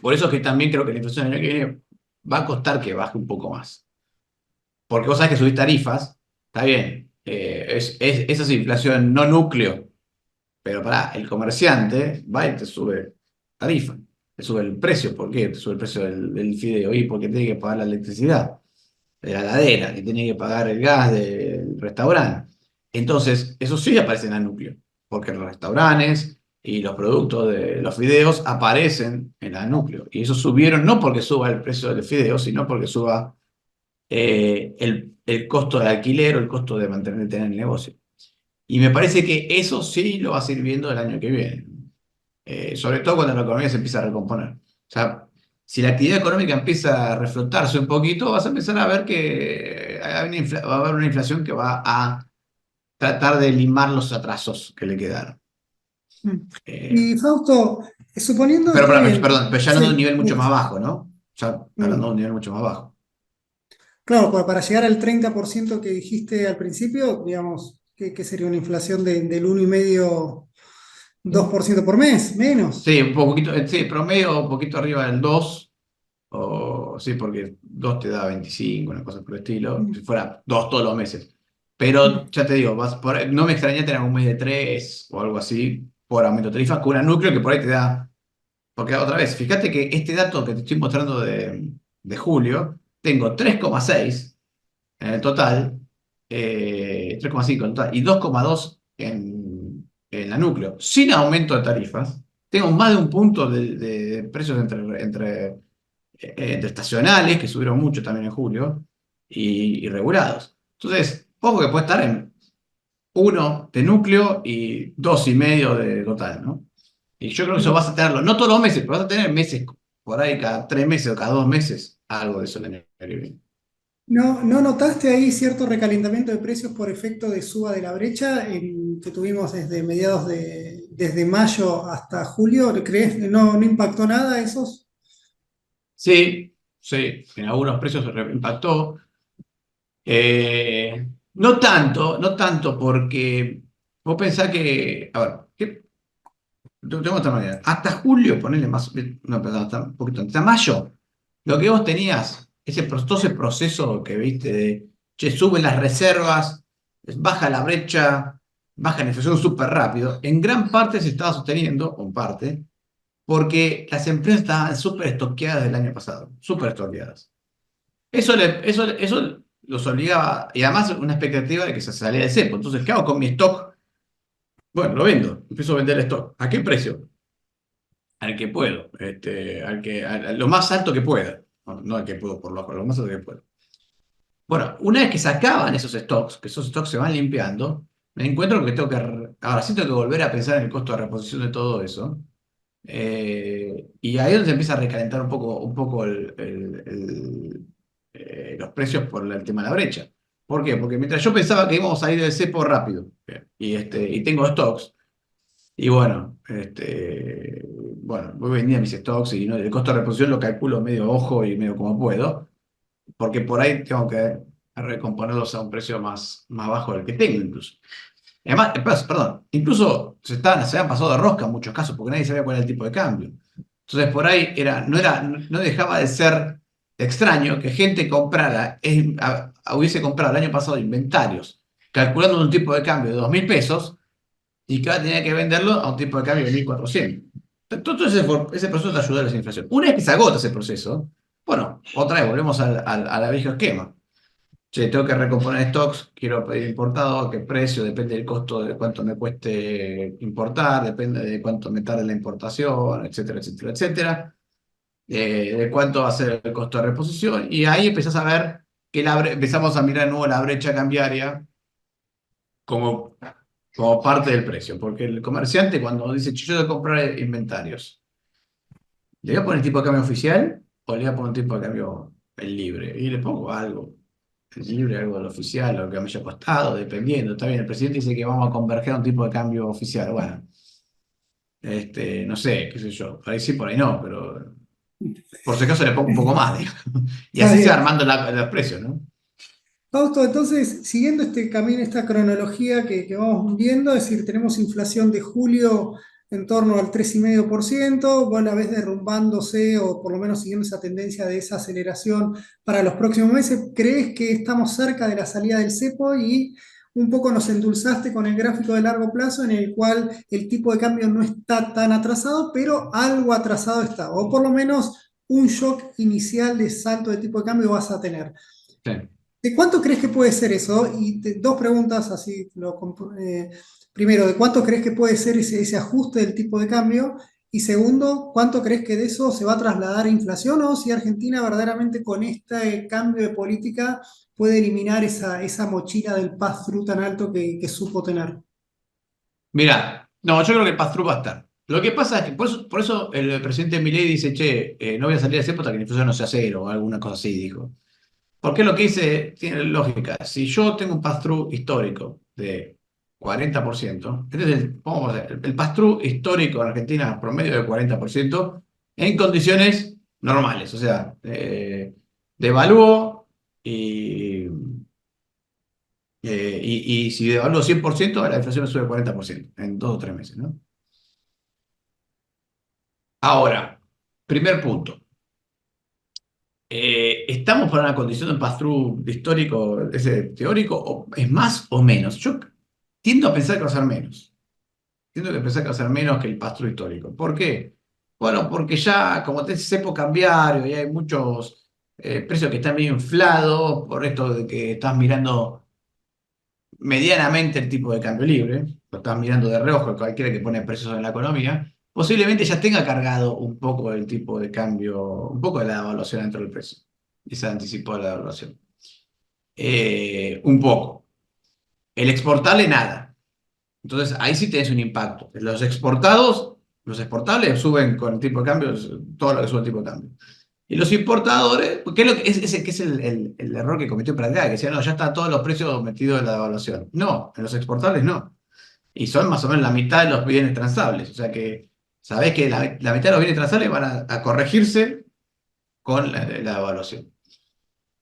Por eso es que también creo que la inflación el año que viene va a costar que baje un poco más. Porque vos sabés que subís tarifas, está bien, esa es inflación no núcleo, pero pará, el comerciante va y te sube tarifa, te sube el precio. ¿Por qué? Te sube el precio del fideo, y porque tiene que pagar la electricidad de la heladera, que tiene que pagar el gas del restaurante. Entonces, eso sí aparece en el núcleo, porque los restaurantes y los productos de los fideos aparecen en el núcleo. Y eso subieron no porque suba el precio del fideo, sino porque suba el costo de alquiler o el costo de mantener tener el negocio. Y me parece que eso sí lo vas a ir viendo el año que viene. Sobre todo cuando la economía se empieza a recomponer. O sea, si la actividad económica empieza a reflotarse un poquito, vas a empezar a ver que va a haber una inflación que va a tratar de limar los atrasos que le quedaron.
Mm.
Eh,
Y Fausto, suponiendo,
pero,
está
perdón,
bien,
pero ya hablando de un
sí,
nivel mucho más bajo, ¿no? Ya hablando de
mm.
un nivel mucho más bajo.
Claro, para llegar al 30% que dijiste al principio, digamos, que sería una inflación del 1,5, 2% por mes, menos.
Sí, un poquito, sí, promedio un poquito arriba del 2, o sí, porque 2 te da 25, una cosa por el estilo, si
Mm,
fuera 2 todos los meses. Pero
mm,
ya te digo, no me extrañaría tener un mes de 3 o algo así por aumento de tarifa, con un núcleo que por ahí te da. Porque otra vez, fíjate que este dato que te estoy mostrando de julio, tengo 3,6 en el total, 3,5 en el total, y 2,2 en la núcleo, sin aumento de tarifas. Tengo más de un punto de precios entre estacionales, que subieron mucho también en julio, y regulados. Entonces, ojo que puede estar en 1 de núcleo y 2,5 de total, ¿no? Y yo creo que eso
mm.
vas a tenerlo, no todos los meses, pero vas a tener meses, por ahí cada 3 meses o cada 2 meses, algo de eso el año que viene.
¿No notaste ahí cierto recalentamiento de precios por efecto de suba de la brecha que tuvimos desde desde mayo hasta julio? ¿Crees que no impactó nada esos?
Sí, sí, en algunos precios se impactó. No tanto, no tanto, porque vos pensás que, a ver, tengo otra manera. Hasta julio, ponele más, no, perdón, hasta un poquito, hasta mayo, lo que vos tenías, todo ese proceso que viste de, che, suben las reservas, baja la brecha, baja la inflación súper rápido, en gran parte se estaba sosteniendo, o en parte, porque las empresas estaban súper estoqueadas del año pasado, súper estoqueadas. Eso los obligaba, y además una expectativa de que se salía de cepo. Entonces, ¿qué hago con mi stock? Bueno, lo vendo, empiezo a vender el stock. ¿A qué precio? Al que puedo, a lo más alto que pueda. No al que puedo por lo más alto que puedo. Bueno, una vez que se acaban esos stocks, que esos stocks se van limpiando, me encuentro con que ahora sí tengo que volver a pensar en el costo de reposición de todo eso. Y ahí es donde se empieza a recalentar un poco los precios por el tema de la brecha. ¿Por qué? Porque mientras yo pensaba que íbamos a ir del cepo rápido, y tengo stocks, Y bueno, voy vendiendo mis stocks y ¿no? El costo de reposición lo calculo medio ojo y medio como puedo, porque por ahí tengo que recomponerlos a un precio más bajo del que tengo incluso. Además, perdón, incluso se han pasado de rosca en muchos casos porque nadie sabía cuál era el tipo de cambio. Entonces por ahí no dejaba de ser extraño que gente comprara, hubiese comprado el año pasado inventarios, calculando un tipo de cambio de 2.000 pesos y que ahora tenía que venderlo a un tipo de cambio de 1.400. Todo ese proceso te ayuda a la inflación. Una vez que se agota ese proceso, bueno, otra vez volvemos a la viejo esquema. Che, tengo que recomponer stocks, quiero pedir importado, a qué precio, depende del costo de cuánto me cueste importar, depende de cuánto me tarde la importación, etcétera, etcétera, etcétera, de cuánto va a ser el costo de reposición, y ahí empezás a ver que empezamos a mirar de nuevo la brecha cambiaria como, como parte del precio, porque el comerciante cuando dice, "Che, yo voy a comprar inventarios, ¿le voy a poner el tipo de cambio oficial o le voy a poner un tipo de cambio el libre?" Y le pongo algo. El libre, algo del oficial, lo que me haya costado, dependiendo. Está bien, el presidente dice que vamos a converger a un tipo de cambio oficial. Bueno, no sé, qué sé yo. Por ahí sí, por ahí no, pero por si acaso le pongo un poco más, digo. Y
Está
así se va
bien.
armando los precios, ¿no?
Fausto, entonces, siguiendo este camino, esta cronología que vamos viendo, es decir, tenemos inflación de julio en torno al 3,5%, vos la ves derrumbándose o por lo menos siguiendo esa tendencia de esa aceleración para los próximos meses. ¿Crees que estamos cerca de la salida del cepo? Y un poco nos endulzaste con el gráfico de largo plazo en el cual el tipo de cambio no está tan atrasado, pero algo atrasado está, o por lo menos un shock inicial de salto de tipo de cambio vas a tener.
Sí.
¿De cuánto crees que puede ser eso? Y dos preguntas así. Primero, ¿de cuánto crees que puede ser ese ajuste del tipo de cambio? Y segundo, ¿cuánto crees que de eso se va a trasladar a inflación o si Argentina verdaderamente con este cambio de política puede eliminar esa mochila del pass-through tan alto que supo tener?
Mira, no, yo creo que el pass-through va a estar. Lo que pasa es que por eso el presidente Milei dice, che, no voy a salir de cepo hasta que la inflación no sea cero o alguna cosa así, dijo. Porque lo que dice tiene lógica. Si yo tengo un pass-through histórico de 40%, este es vamos a ver, el pass-through histórico en Argentina promedio de 40% en condiciones normales. O sea, devalúo y si devalúo 100%, la inflación me sube 40% en 2 o 3 meses, ¿no? Ahora, primer punto. ¿Estamos para una condición de pass-through histórico, ese teórico, o es más o menos? Yo tiendo a pensar que va a ser menos. Tiendo a pensar que va a ser menos que el pass-through histórico. ¿Por qué? Bueno, porque ya como te cepo cambiario y hay muchos precios que están medio inflados por esto de que estás mirando medianamente el tipo de cambio libre, lo estás mirando de reojo cualquiera que pone precios en la economía, posiblemente ya tenga cargado un poco el tipo de cambio, un poco de la devaluación dentro del precio. Y se anticipó la devaluación. Un poco. El exportable, nada. Entonces, ahí sí tenés un impacto. Los exportables suben con el tipo de cambio, todo lo que sube el tipo de cambio. Y los importadores, ¿qué es, lo que, es, ese, que es el error que cometió Pradea? Que decía, no, ya están todos los precios metidos en la devaluación. No, en los exportables no. Y son más o menos la mitad de los bienes transables. O sea que sabés que la mitad de los bienes transables van a corregirse con la devaluación.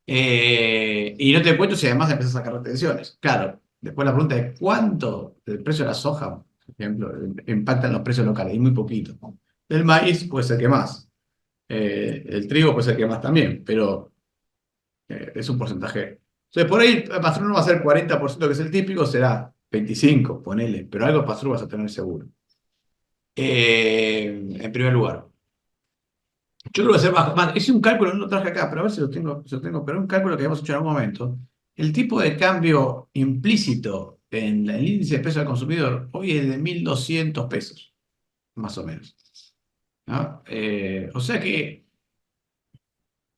Y no te cuento si además empiezas a sacar retenciones. Claro, después la pregunta es cuánto del precio de la soja, por ejemplo, impactan los precios locales, y muy poquito. Del maíz puede ser que más. El trigo puede ser que más también, pero es un porcentaje. Entonces, por ahí el patrón no va a ser 40% que es el típico, será 25, ponele, pero algo de patrón vas a tener seguro. En primer lugar. Yo creo que va a ser más. Hice un cálculo, no lo traje acá, pero a ver si lo tengo, pero un cálculo que habíamos hecho en algún momento. El tipo de cambio implícito en el índice de precio al consumidor hoy es de 1.200 pesos, más o menos. ¿No? O sea que,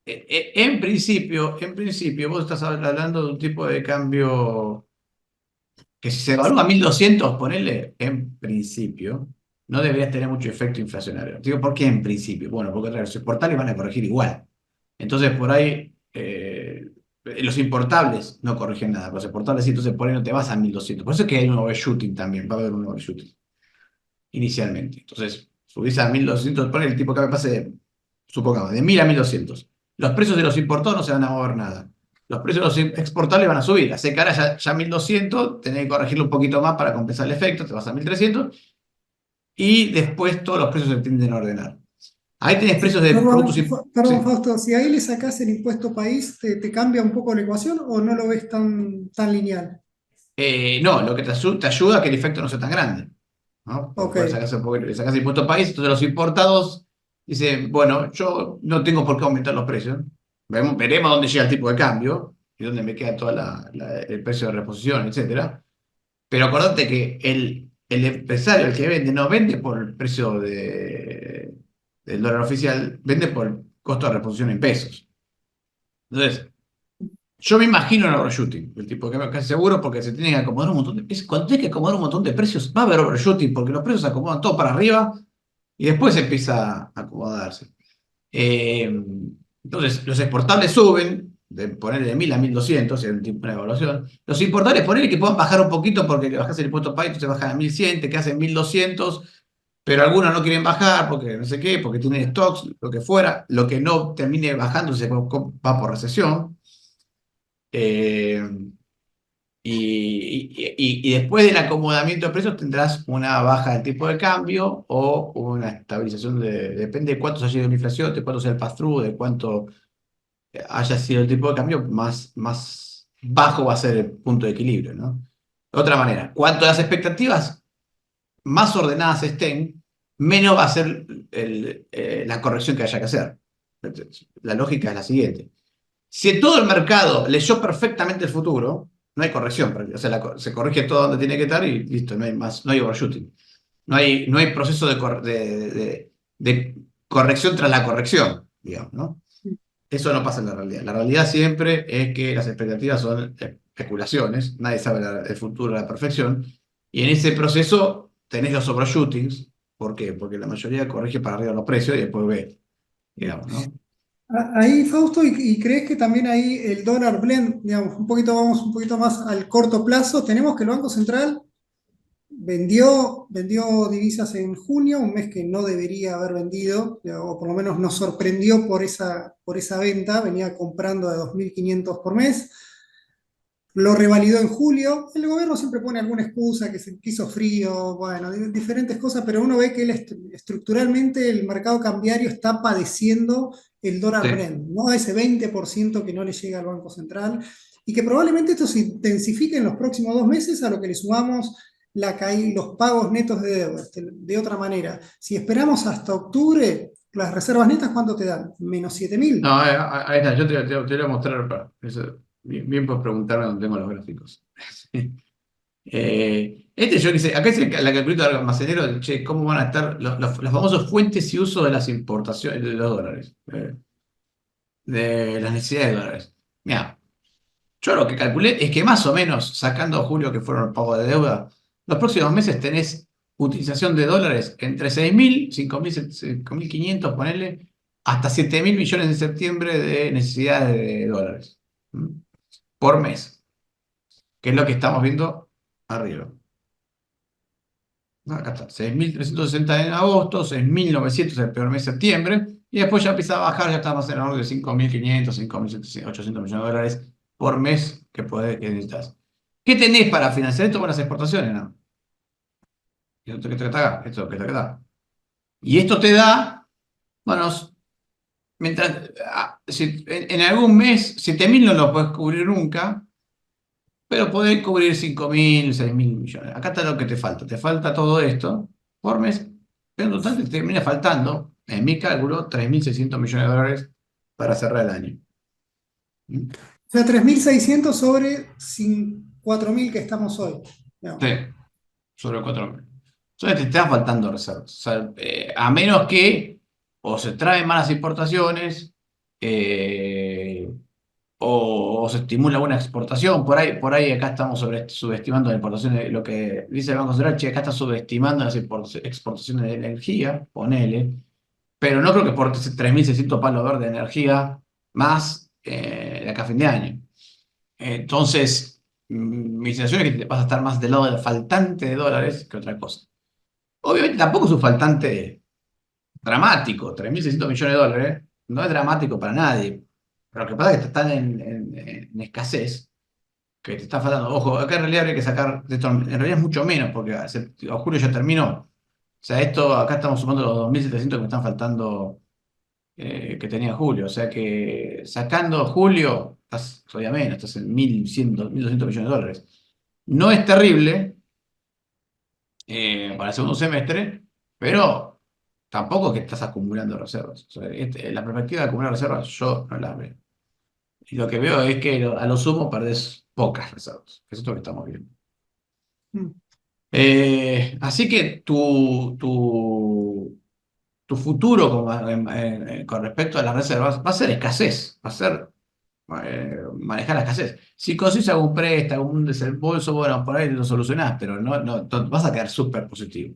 en principio, vos estás hablando de un tipo de cambio que si se evalúa a 1.200 ponele, en principio, no debería tener mucho efecto inflacionario. Digo, ¿por qué en principio? Bueno, porque claro, los exportables van a corregir igual. Entonces, por ahí, los importables no corrigen nada, los exportables sí, entonces por ahí no te vas a 1.200. Por eso es que hay un overshooting también, va a haber un overshooting. inicialmente. Entonces, subís a 1.200, pone el tipo que me pase, supongamos, de 1.000 a 1.200. Los precios de los importados no se van a mover nada. Los precios de los exportables van a subir. Hace cara ya 1.200, tenés que corregirlo un poquito más para compensar el efecto, te vas a 1.300 y después todos los precios se tienden a ordenar. Ahí tenés
Sí,
precios de productos.
perdón,
Sí.
Fausto, si ahí le sacás el impuesto país, ¿te cambia un poco la ecuación o no lo ves tan lineal?
No, lo que te ayuda a que el efecto no sea tan grande, ¿no? Porque
Ok.
puedes sacarse un poquito, le sacas impuesto país, entonces los importados dicen, bueno, yo no tengo por qué aumentar los precios. Veremos dónde llega el tipo de cambio y dónde me queda todo el precio de reposición, etcétera. Pero acordate que el empresario, el que vende, no vende por el precio del dólar oficial, vende por el costo de reposición en pesos. Entonces, yo me imagino un overshooting, el tipo que me casi seguro, porque se tiene que acomodar un montón de precios. Cuando tienes que acomodar un montón de precios, va a haber overshooting, porque los precios se acomodan todo para arriba y después empieza a acomodarse. Eh, entonces, los exportables suben, de ponerle de 1.000 a 1.200, es un tipo de evaluación. Los importables, ponerle que puedan bajar un poquito porque le bajas el impuesto país, te bajan a 1.100, te quedas en 1.200, pero algunos no quieren bajar porque no sé qué, porque tienen stocks, lo que fuera. Lo que no termine bajando se va por recesión. Eh, y después del acomodamiento de precios tendrás una baja del tipo de cambio o una estabilización depende de cuánto haya sido la inflación, de cuánto sea el pass-through, de cuánto haya sido el tipo de cambio, más bajo va a ser el punto de equilibrio, ¿no? De otra manera, cuanto las expectativas más ordenadas estén, menos va a ser la corrección que haya que hacer. La lógica es la siguiente. Si todo el mercado leyó perfectamente el futuro, no hay corrección. O sea, se corrige todo donde tiene que estar y listo, no hay más, no hay overshooting. No hay proceso de corrección tras la corrección, digamos, ¿no? Eso no pasa en la realidad. La realidad siempre es que las expectativas son especulaciones, nadie sabe el futuro a la perfección, y en ese proceso tenés los overshootings. ¿Por qué? Porque la mayoría corrige para arriba los precios y después ve, digamos, ¿no?
Ahí, Fausto, y crees que también ahí el dólar blend, digamos, vamos un poquito más al corto plazo, tenemos que el Banco Central vendió divisas en junio, un mes que no debería haber vendido, o por lo menos nos sorprendió por esa venta, venía comprando a 2.500 por mes. Lo revalidó en julio. El gobierno siempre pone alguna excusa, que se quiso frío, bueno, diferentes cosas, pero uno ve que estructuralmente el mercado cambiario está padeciendo el dólar
Sí.
blend, ¿no? Ese 20% que no le llega al Banco Central y que probablemente esto se intensifique en los próximos 2 meses, a lo que le sumamos los pagos netos de deuda. De otra manera, si esperamos hasta octubre, las reservas netas, ¿cuánto te dan? Menos 7.000.
No, ahí está, yo te voy a mostrar. Bien puedes preguntarme dónde tengo los gráficos. Yo que sé, acá dice la calculadora del almacenero, che, cómo van a estar las famosas fuentes y uso de las importaciones de los dólares, de las necesidades de dólares. Mira, yo lo que calculé es que más o menos, sacando julio que fueron los pagos de deuda, los próximos meses tenés utilización de dólares entre 6.000, 5.500, ponele, hasta 7.000 millones en septiembre de necesidades de dólares. ¿Mm? Por mes, que es lo que estamos viendo arriba. No, acá está, 6.360 en agosto, 6.900 el peor mes de septiembre, y después ya empieza a bajar, ya estamos en el orden de 5.500, 5.800 millones de dólares por mes que necesitas. ¿Qué tenés para financiar esto con las exportaciones? No. Esto que te da, esto que te da. Y esto te da, bueno, si en algún mes 7.000 no lo puedes cubrir nunca, pero podés cubrir 5.000, 6.000 millones. Acá está lo que te falta. Te falta todo esto por mes, pero en total te termina faltando, en mi cálculo, 3.600 millones de dólares para cerrar el año. ¿Mm?
O sea, 3.600 sobre 4.000 que estamos hoy.
Sí,
No.
sobre 4.000. Entonces te está faltando reservas. O sea, a menos que o se traen malas importaciones, eh, o se estimula una exportación. Por ahí acá estamos subestimando la importación de lo que dice el Banco Central, che, acá está subestimando las exportaciones de energía, ponele, pero no creo que por 3.600 palos verdes de energía más de acá a fin de año. Entonces, mi sensación es que vas a estar más del lado del faltante de dólares que otra cosa. Obviamente tampoco es un faltante dramático, 3.600 millones de dólares, no es dramático para nadie. Pero lo que pasa es que están en escasez, que te está faltando. Ojo, acá en realidad habría que sacar, en realidad es mucho menos, porque a julio ya terminó. O sea, esto, acá estamos sumando los 2.700 que me están faltando, que tenía julio. O sea que sacando julio, estás todavía menos, estás en 1.100, 1.200 millones de dólares. No es terrible para el segundo semestre, pero tampoco es que estás acumulando reservas. O sea, la perspectiva de acumular reservas yo no la veo. Y lo que veo es que a lo sumo perdés pocas reservas. Eso es lo que estamos viendo.
Mm.
Así que tu futuro con respecto a las reservas va a ser escasez, va a ser manejar la escasez. Si consigues algún préstamo, algún desembolso, bueno, por ahí lo solucionás, pero vas a quedar súper positivo.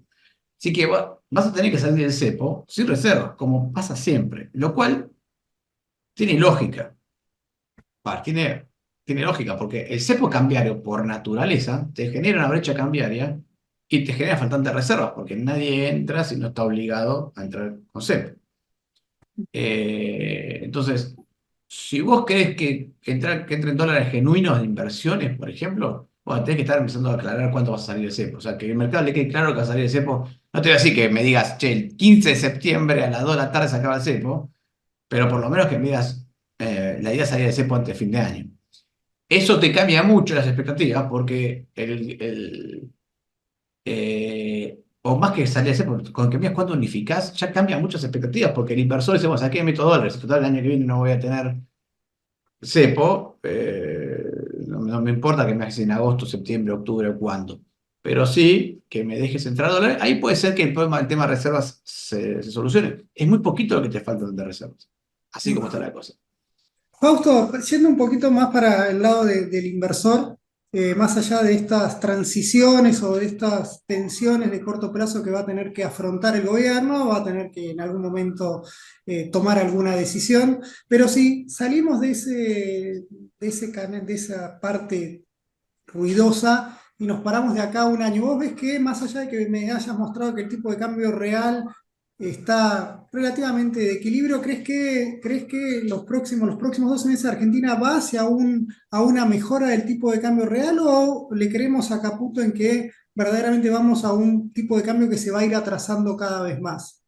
Así que vas a tener que salir del cepo sin reservas, como pasa siempre, lo cual tiene lógica. Tiene lógica, porque el cepo cambiario, por naturaleza, te genera una brecha cambiaria y te genera faltante de reservas, porque nadie entra si no está obligado a entrar con cepo. Entonces, si vos crees que entren dólares genuinos de inversiones, por ejemplo, bueno, tenés que estar empezando a aclarar cuánto va a salir el cepo. O sea, que el mercado le quede claro que va a salir el cepo. No te voy a decir que me digas, che, el 15 de septiembre a las 2 de la tarde se acaba el cepo, pero por lo menos que me digas, la idea es salir del cepo antes de fin de año. Eso te cambia mucho las expectativas porque o más que salir a hacer, con que miras cuánto unificás, ya cambia muchas expectativas, porque el inversor dice, bueno, saqué, meto dólares, total, el año que viene no voy a tener cepo, no me importa que me hagas en agosto, septiembre, octubre o cuándo, pero sí que me dejes entrar dólares, ahí puede ser que el tema de reservas se solucione. Es muy poquito lo que te falta de reservas, así como está la cosa.
Fausto, yendo un poquito más para el lado del inversor, más allá de estas transiciones o de estas tensiones de corto plazo que va a tener que afrontar el gobierno, va a tener que en algún momento tomar alguna decisión, pero si salimos de ese canal, de esa parte ruidosa y nos paramos de acá un año. ¿Vos ves que más allá de que me hayas mostrado que el tipo de cambio real está relativamente de equilibrio, crees que los próximos 12 meses Argentina va hacia a una mejora del tipo de cambio real o le creemos a Caputo en que verdaderamente vamos a un tipo de cambio que se va a ir atrasando cada vez más?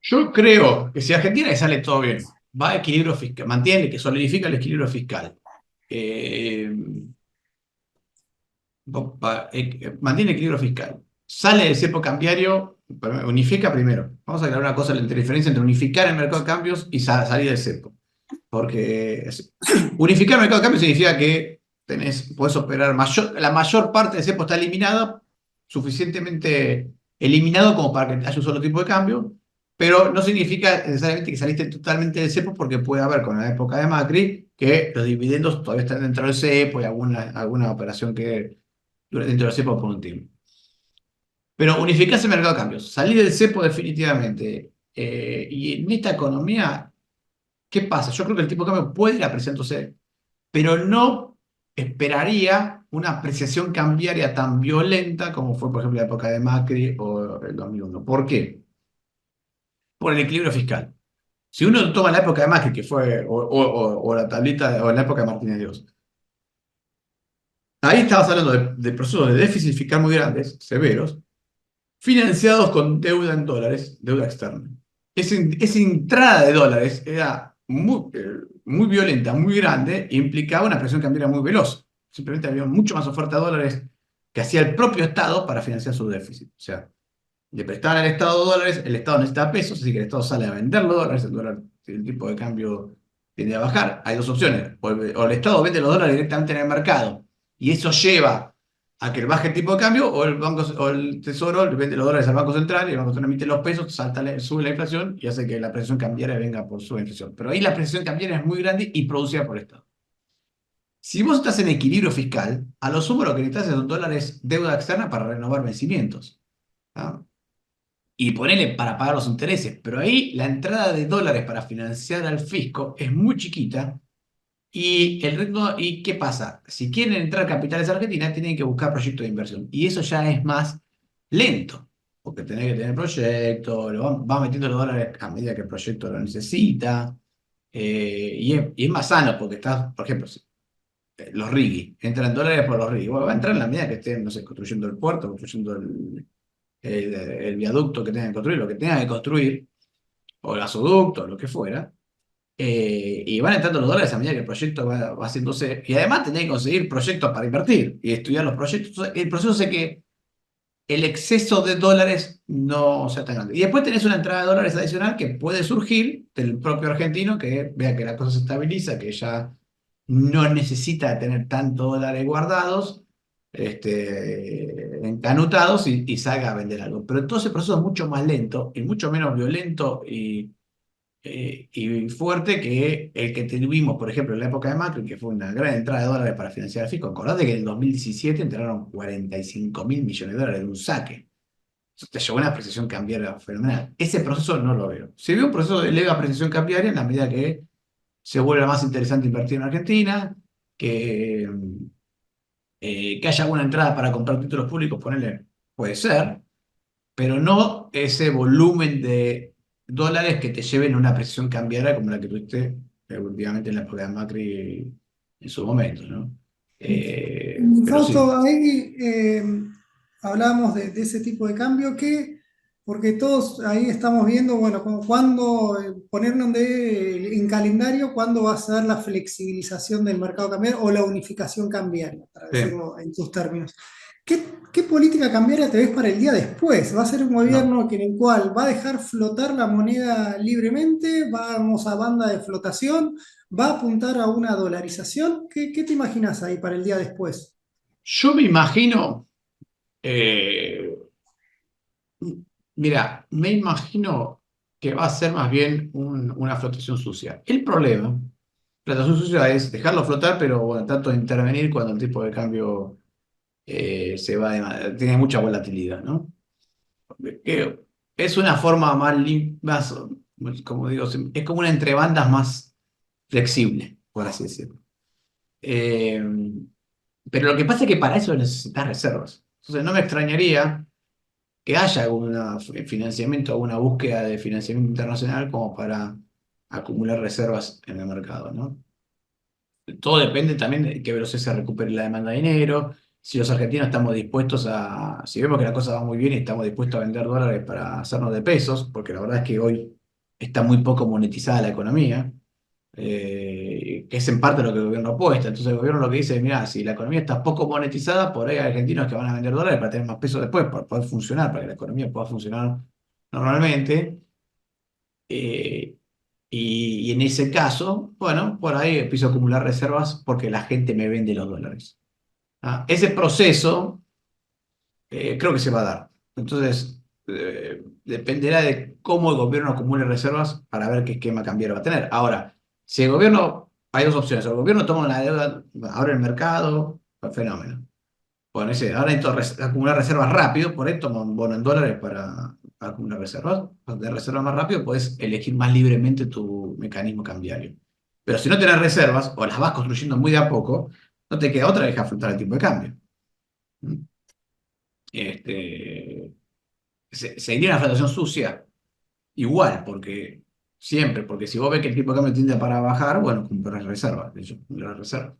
Yo creo que si Argentina le sale todo bien, va a equilibrio fiscal, mantiene, que solidifica el equilibrio fiscal, eh, mantiene equilibrio fiscal, sale del cepo cambiario, unifica primero. Vamos a aclarar una cosa, la diferencia entre unificar el mercado de cambios y salir del cepo. Porque unificar el mercado de cambios significa que podés operar la mayor parte del cepo está eliminada, suficientemente eliminado como para que haya un solo tipo de cambio, pero no significa necesariamente que saliste totalmente del cepo porque puede haber, con la época de Macri, que los dividendos todavía están dentro del cepo y alguna operación que dentro del cepo por un tiempo. Pero unificarse el mercado de cambios, salir del cepo definitivamente. Y en esta economía, ¿qué pasa? Yo creo que el tipo de cambio puede ir apreciándose, pero no esperaría una apreciación cambiaria tan violenta como fue, por ejemplo, la época de Macri o el 2001. ¿Por qué? Por el equilibrio fiscal. Si uno toma la época de Macri, que fue, o la tablita, o la época de Martínez de Dios, ahí estabas hablando de procesos de déficit fiscal muy grandes, severos, financiados con deuda en dólares, deuda externa. Esa entrada de dólares era muy violenta, muy grande, e implicaba una presión cambiaria muy veloz. Simplemente había mucho más oferta de dólares que hacía el propio Estado para financiar su déficit. O sea, le prestaban al Estado dólares, el Estado necesita pesos, así que el Estado sale a vender los dólares, el tipo de cambio tiende a bajar. Hay dos opciones, o el Estado vende los dólares directamente en el mercado, y eso lleva a que baje el tipo de cambio, o el Tesoro le vende los dólares al Banco Central, y el Banco Central emite los pesos, sube la inflación y hace que la presión cambiaria venga por su inflación. Pero ahí la presión cambiaria es muy grande y producida por el Estado. Si vos estás en equilibrio fiscal, a lo sumo lo que necesitas son dólares deuda externa para renovar vencimientos. ¿Ah? Y ponele para pagar los intereses, pero ahí la entrada de dólares para financiar al fisco es muy chiquita y el ritmo, ¿y qué pasa? Si quieren entrar capitales a Argentina, tienen que buscar proyectos de inversión y eso ya es más lento. porque tenés que tener proyecto, va metiendo los dólares a medida que el proyecto lo necesita, y es más sano porque estás, por ejemplo, los RIGI, entran dólares por los RIGI. Bueno, va a entrar en la medida que estén, no sé, construyendo el puerto, construyendo el viaducto que tengan que construir, lo que tengan que construir, o el gasoducto, lo que fuera. Y van entrando los dólares a medida que el proyecto va haciéndose. Y además tenés que conseguir proyectos para invertir y estudiar los proyectos. El proceso hace que el exceso de dólares no sea tan grande. Y después tenés una entrada de dólares adicional que puede surgir del propio argentino que vea que la cosa se estabiliza, que ya no necesita tener tantos dólares guardados, encanutados y salga a vender algo. Pero todo ese proceso es mucho más lento y mucho menos violento y fuerte que el que tuvimos, por ejemplo, en la época de Macri, que fue una gran entrada de dólares para financiar el fisco. Acordate que en el 2017 entraron 45.000 millones de dólares de un saque. Eso te llevó a una apreciación cambiaria fenomenal. Ese proceso no lo veo. Se ve un proceso de leve apreciación cambiaria en la medida que se vuelve más interesante invertir en Argentina, que, que haya alguna entrada para comprar títulos públicos, ponerle, puede ser, pero no ese volumen de dólares que te lleven a una presión cambiaria como la que tuviste últimamente en la época de Macri en su momento, ¿no? Pero
Fausto,
sí.
ahí hablábamos de ese tipo de cambio que, porque todos ahí estamos viendo, bueno, como cuándo ponernos en calendario, cuándo va a ser la flexibilización del mercado cambiario o la unificación cambiaria, para
Sí,
decirlo en tus términos. ¿Qué política cambiaria te ves para el día después? ¿Va a ser un
no.
gobierno en el cual va a dejar flotar la moneda libremente? ¿Vamos a banda de flotación? ¿Va a apuntar a una dolarización? ¿Qué te imaginas ahí para el día después?
Yo me imagino, eh, mira, me imagino que va a ser más bien una flotación sucia. El problema, flotación sucia es dejarlo flotar, pero bueno, trato de intervenir cuando el tipo de cambio tiene mucha volatilidad, ¿no? Que es una forma más, como digo, es como una entre bandas más flexible, por así decirlo. Eh, pero lo que pasa es que para eso necesitas reservas. Entonces no me extrañaría que haya algún financiamiento, alguna búsqueda de financiamiento internacional como para acumular reservas en el mercado, ¿no? Todo depende también de qué velocidad se recupere la demanda de dinero, si los argentinos estamos dispuestos si vemos que la cosa va muy bien y estamos dispuestos a vender dólares para hacernos de pesos, porque la verdad es que hoy está muy poco monetizada la economía, que es en parte lo que el gobierno apuesta. Entonces el gobierno lo que dice es, mira, si la economía está poco monetizada, por ahí hay argentinos que van a vender dólares para tener más pesos después, para poder funcionar, para que la economía pueda funcionar normalmente. Eh, y en ese caso, bueno, por ahí empiezo a acumular reservas porque la gente me vende los dólares. Ese proceso creo que se va a dar. Entonces, dependerá de cómo el gobierno acumule reservas para ver qué esquema cambiario va a tener. Ahora, si el gobierno, hay dos opciones. O el gobierno toma una deuda, abre el mercado, pues fenómeno. Bueno, ahora necesito acumular reservas rápido, por ahí toma un bono en dólares para acumular reservas. Cuando te reservas más rápido, puedes elegir más libremente tu mecanismo cambiario. Pero si no tenés reservas, o las vas construyendo muy de a poco, no te queda otra que dejar flotar el tipo de cambio. ¿Mm? Este, Seguiría una flotación sucia, igual, porque si vos ves que el tipo de cambio tiende para bajar, bueno, comprar reservas, de hecho, comprar reservas.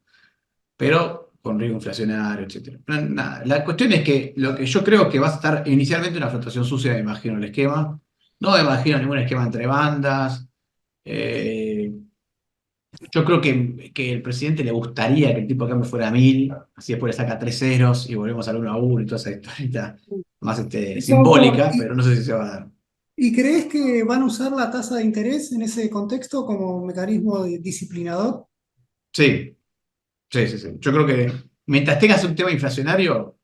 Pero con riesgo inflacionario, etcétera. Pero nada, la cuestión es que lo que yo creo que va a estar inicialmente una flotación sucia, me imagino el esquema. No me imagino ningún esquema entre bandas. Eh, yo creo que el presidente le gustaría que el tipo de cambio fuera 1.000, así después le saca 3 ceros y volvemos al 1 a 1 y toda esa historieta más
Fausto,
simbólica, pero no sé si se va a dar.
¿y crees que van a usar la tasa de interés en ese contexto como mecanismo disciplinador?
Sí, sí, sí, sí. Yo creo que mientras tengas un tema inflacionario,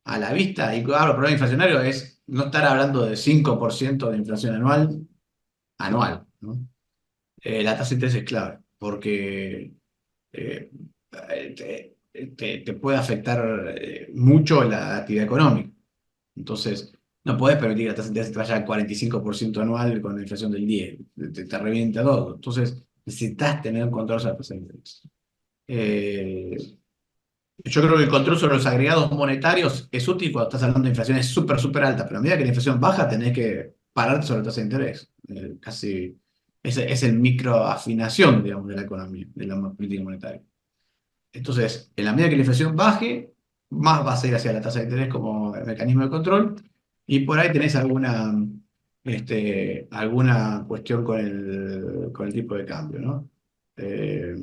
a la vista, y claro, el problema inflacionario es no estar hablando de 5% de inflación anual, ¿no? La tasa de interés es clave, porque eh, te puede afectar mucho la actividad económica. Entonces, no podés permitir que la tasa de interés te vaya al 45% anual con la inflación del 10, te revienta todo. Entonces, necesitas tener un control sobre la tasa de interés. Eh, Yo creo que el control sobre los agregados monetarios es útil cuando estás hablando de inflaciones súper, súper altas, pero a medida que la inflación baja tenés que pararte sobre la tasa de interés. Casi es el microafinación, digamos, de la economía, de la política monetaria. Entonces, en la medida que la inflación baje, más vas a ir hacia la tasa de interés como mecanismo de control, y por ahí tenés alguna cuestión con el tipo de cambio, ¿no? Eh,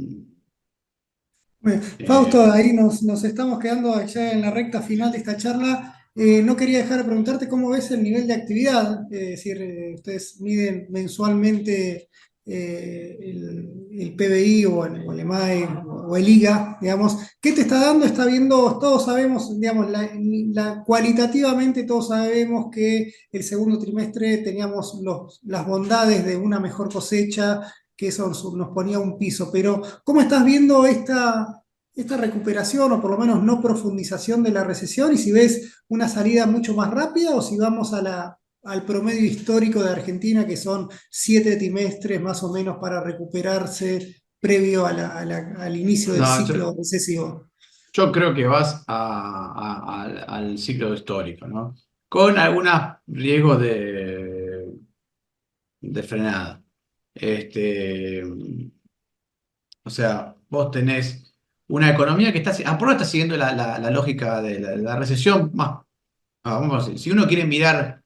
Bueno,
eh,
Fausto, ahí nos estamos quedando ya en la recta final de esta charla. No quería dejar de preguntarte cómo ves el nivel de actividad. Es decir, ustedes miden mensualmente el PBI o el EMAE o el IGA, digamos. ¿Qué te está dando? Está viendo, todos sabemos, digamos, cualitativamente todos sabemos que el segundo trimestre teníamos las bondades de una mejor cosecha, que eso nos ponía un piso, pero ¿cómo estás viendo esta recuperación o por lo menos no profundización de la recesión y si ves una salida mucho más rápida o si vamos al promedio histórico de Argentina, que son 7 trimestres más o menos para recuperarse previo al inicio del
no,
ciclo recesivo?
yo creo que vas al ciclo histórico, ¿no? Con algunos riesgos de frenada. Este, o sea, vos tenés una economía que por ahora está siguiendo la lógica de la recesión más. Vamos a decir, si uno quiere mirar,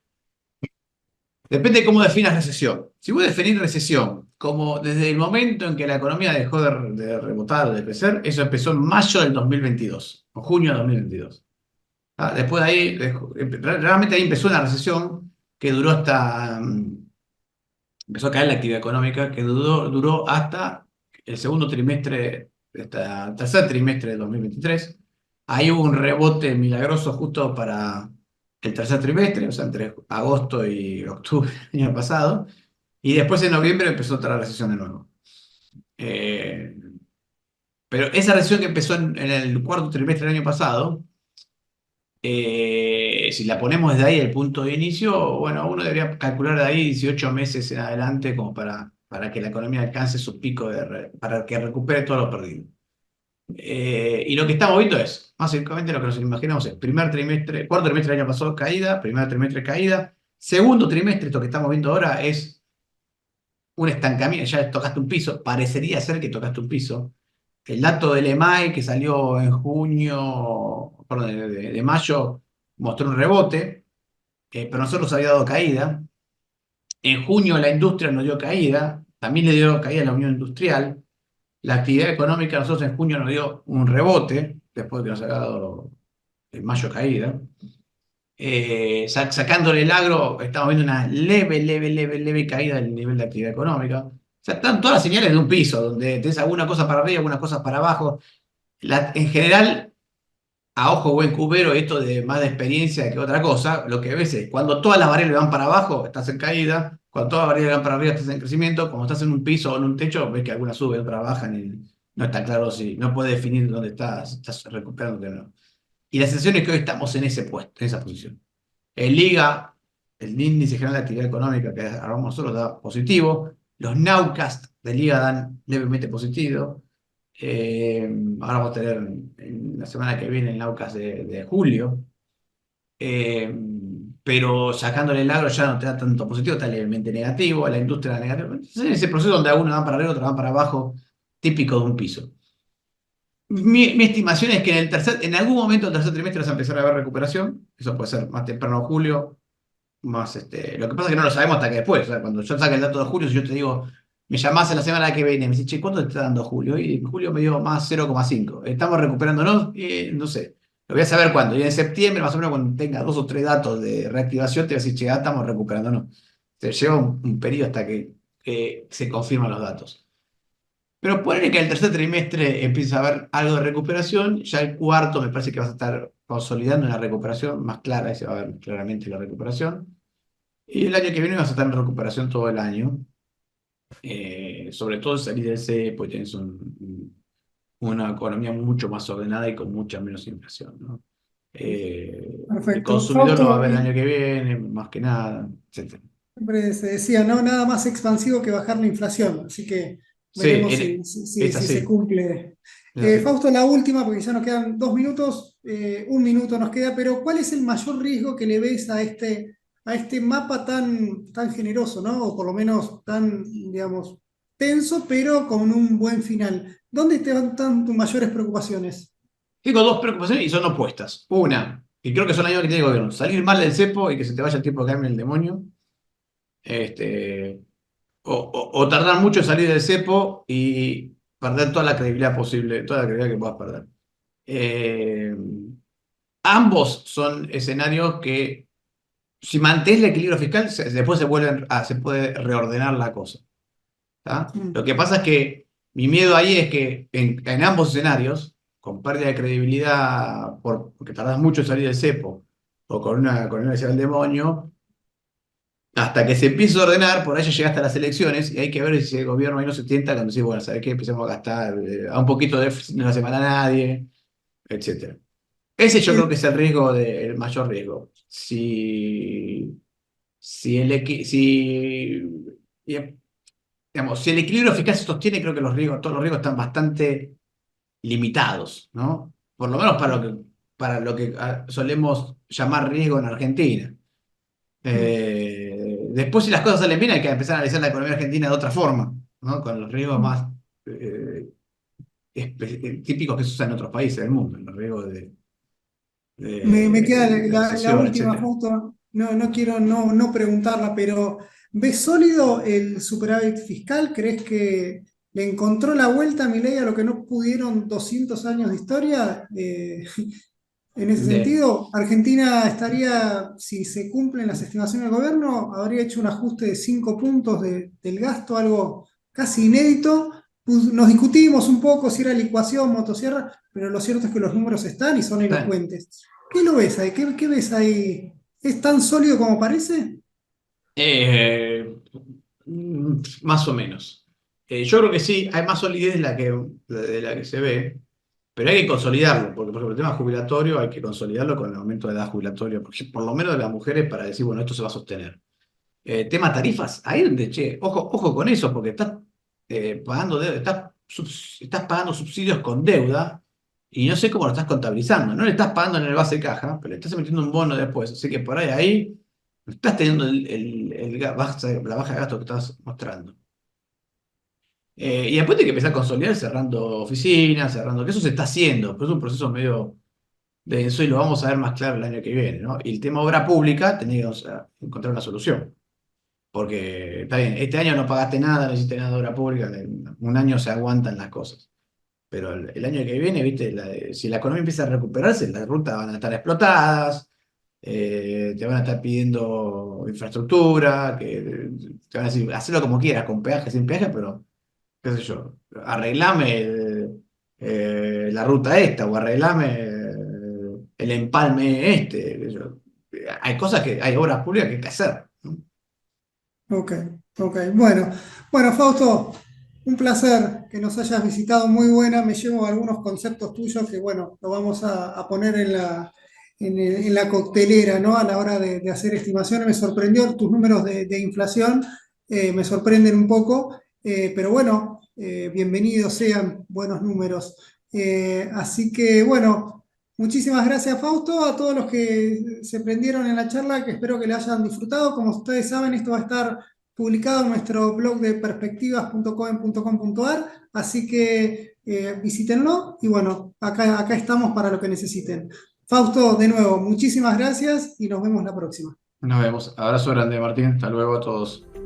depende de cómo definas recesión. Si vos definís recesión como desde el momento en que la economía dejó de rebotar, de crecer, eso empezó en mayo del 2022, o junio del 2022. Después de ahí, realmente ahí empezó una recesión que duró empezó a caer la actividad económica, que duró hasta el segundo trimestre, hasta el tercer trimestre de 2023. Ahí hubo un rebote milagroso justo para el tercer trimestre, o sea, entre agosto y octubre del año pasado, y después en noviembre empezó otra recesión de nuevo. Eh, pero esa recesión que empezó en el cuarto trimestre del año pasado, si la ponemos desde ahí el punto de inicio, bueno, uno debería calcular de ahí 18 meses en adelante como para que la economía alcance su pico, para que recupere todo lo perdido. Y lo que estamos viendo es, básicamente lo que nos imaginamos es, primer trimestre, cuarto trimestre del año pasado caída, primer trimestre caída, segundo trimestre, esto que estamos viendo ahora es un estancamiento, ya tocaste un piso, parecería ser que tocaste un piso. El dato del EMAE que salió en junio, perdón, de mayo, mostró un rebote, pero nosotros había dado caída. En junio la industria nos dio caída, también le dio caída a la Unión Industrial. La actividad económica a nosotros en junio nos dio un rebote, después de que nos había dado en mayo caída. Sacándole el agro, estamos viendo una leve, leve, leve, leve caída del nivel de actividad económica. O sea, están todas las señales de un piso, donde tenés alguna cosa para arriba, algunas cosas para abajo. En general, a ojo buen cubero, esto de más de experiencia que otra cosa, lo que ves es cuando todas las variables van para abajo, estás en caída, cuando todas las variables van para arriba, estás en crecimiento, cuando estás en un piso o en un techo, ves que algunas suben, otras bajan y no está claro si, no puedes definir dónde estás, si estás recuperando o no. Y la sensación es que hoy estamos en ese puesto, en esa posición. El IGA, el índice general de actividad económica que armamos nosotros, da positivo. Los Nowcast del IGA dan levemente positivo. Ahora vamos a tener en la semana que viene el Nowcast de julio. Eh, pero sacándole el agro ya no te da tanto positivo, está levemente negativo, la industria da negativo. Entonces, en ese proceso donde algunos van para arriba, otros van para abajo, típico de un piso. Mi estimación es que en algún momento del tercer trimestre vas a empezar a ver recuperación. Eso puede ser más temprano julio, lo que pasa es que no lo sabemos hasta que después. O sea, cuando yo saque el dato de julio, si yo te digo, me llamás en la semana que viene, me dices, che, ¿cuánto te está dando julio? Y en julio me dio más 0,5. ¿Estamos recuperándonos? No sé. Lo voy a saber cuándo. Y en septiembre, más o menos, cuando tenga 2 o 3 datos de reactivación, te voy a decir, che, estamos recuperándonos. Se lleva un periodo hasta que se confirman los datos. Pero ponele que el tercer trimestre empieza a haber algo de recuperación, ya el cuarto me parece que vas a estar consolidando una recuperación más clara, y se va a ver claramente la recuperación. Y el año que viene vas a estar en recuperación todo el año, sobre todo salir del C, pues tienes una economía mucho más ordenada y con mucha menos inflación, ¿no? El
Perfecto.
consumidor lo va a
Fausto,
ver el
y
año que viene, más que nada, etc.
siempre se decía, no, nada más expansivo que bajar la inflación. Así que
Sí,
Veremos si
esta
se
sí.
cumple.
Esta sí.
Fausto, la última, porque ya nos quedan 2 minutos, 1 minuto nos queda, pero ¿cuál es el mayor riesgo que le ves a este mapa tan generoso, ¿no? O por lo menos tan, digamos, tenso, pero con un buen final? ¿Dónde están tus mayores preocupaciones?
Tengo dos preocupaciones y son opuestas. Una, y creo que son las mismas que tiene el gobierno, salir mal del cepo y que se te vaya el tiempo que cambie el demonio. Este, o tardar mucho en salir del cepo y perder toda la credibilidad posible, toda la credibilidad que puedas perder. Eh, Ambos son escenarios que, si mantienes el equilibrio fiscal, después se puede reordenar la cosa. ¿Tá? Lo
Mm,
que pasa es que mi miedo ahí es que en ambos escenarios, con pérdida de credibilidad porque tardás mucho en salir del cepo, o con una del demonio, hasta que se empiece a ordenar, por ahí ya llegaste a las elecciones y hay que ver si el gobierno ahí no se tienta cuando dice, bueno, ¿sabes qué? Empecemos a gastar, a un poquito de déficit no le hace mal a nadie, etcétera. Ese yo creo
Bien,
que es el mayor riesgo. Si, digamos, si el equilibrio fiscal se sostiene, creo que todos los riesgos están bastante limitados, ¿no? Por lo menos para lo que solemos llamar riesgo en Argentina.
mm,
Después, si las cosas salen bien, hay que empezar a analizar la economía argentina de otra forma, ¿no? Con los riesgos
mm.
más típicos que se usan en otros países del mundo, los riesgos
Me queda
de
la
recesión,
última,
etcétera.
justo. No quiero no preguntarla, pero ¿ves sólido el superávit fiscal? ¿Crees que le encontró la vuelta a Milei a lo que no pudieron 200 años de historia? En ese
De,
sentido, Argentina estaría, si se cumplen las estimaciones del gobierno, habría hecho un ajuste de 5 puntos del gasto, algo casi inédito. Nos discutimos un poco si era licuación, motosierra, pero lo cierto es que los números están y son
Bueno,
elocuentes. ¿Qué lo ves ahí? ¿Qué ves ahí? ¿Es tan sólido como parece?
eh, más o menos. Yo creo que sí, hay más solidez de la que se ve, pero hay que consolidarlo, porque por ejemplo el tema jubilatorio hay que consolidarlo con el aumento de edad jubilatoria, porque por lo menos de las mujeres para decir, bueno, esto se va a sostener. Tema tarifas, ahí donde, che, ojo con eso, porque estás pagando estás pagando subsidios con deuda y no sé cómo lo estás contabilizando. No le estás pagando en el base de caja, pero le estás metiendo un bono después. Así que por ahí no estás teniendo la baja de gasto que estás mostrando. Y después hay que empezar a consolidar cerrando oficinas, que eso se está haciendo, pero es un proceso medio denso y lo vamos a ver más claro el año que viene, ¿no? Y el tema obra pública, tenés que, o sea, encontrar una solución. Porque está bien, este año no pagaste nada, no hiciste nada de obra pública, en un año se aguantan las cosas. Pero el año que viene, viste, si la economía empieza a recuperarse, las rutas van a estar explotadas, te van a estar pidiendo infraestructura, que te van a decir, hacelo como quieras, con peaje, sin peaje, pero qué sé yo, arreglame la ruta esta o arreglame el empalme este. Qué sé yo. Hay obras públicas que hay que hacer, ¿no?
Ok, ok. Bueno, Fausto, un placer que nos hayas visitado, muy buena. Me llevo algunos conceptos tuyos que, bueno, lo vamos a poner en la coctelera, ¿no? A la hora de hacer estimaciones. Me sorprendió tus números de inflación, me sorprenden un poco, pero bueno, bienvenidos sean buenos números. Así que, bueno. Muchísimas gracias, Fausto, a todos los que se prendieron en la charla, que espero que la hayan disfrutado. Como ustedes saben, esto va a estar publicado en nuestro blog de perspectivas.com.ar, así que visítenlo y bueno, acá estamos para lo que necesiten. Fausto, de nuevo, muchísimas gracias y nos vemos la próxima.
Nos vemos. Abrazo grande, Martín. Hasta luego a todos.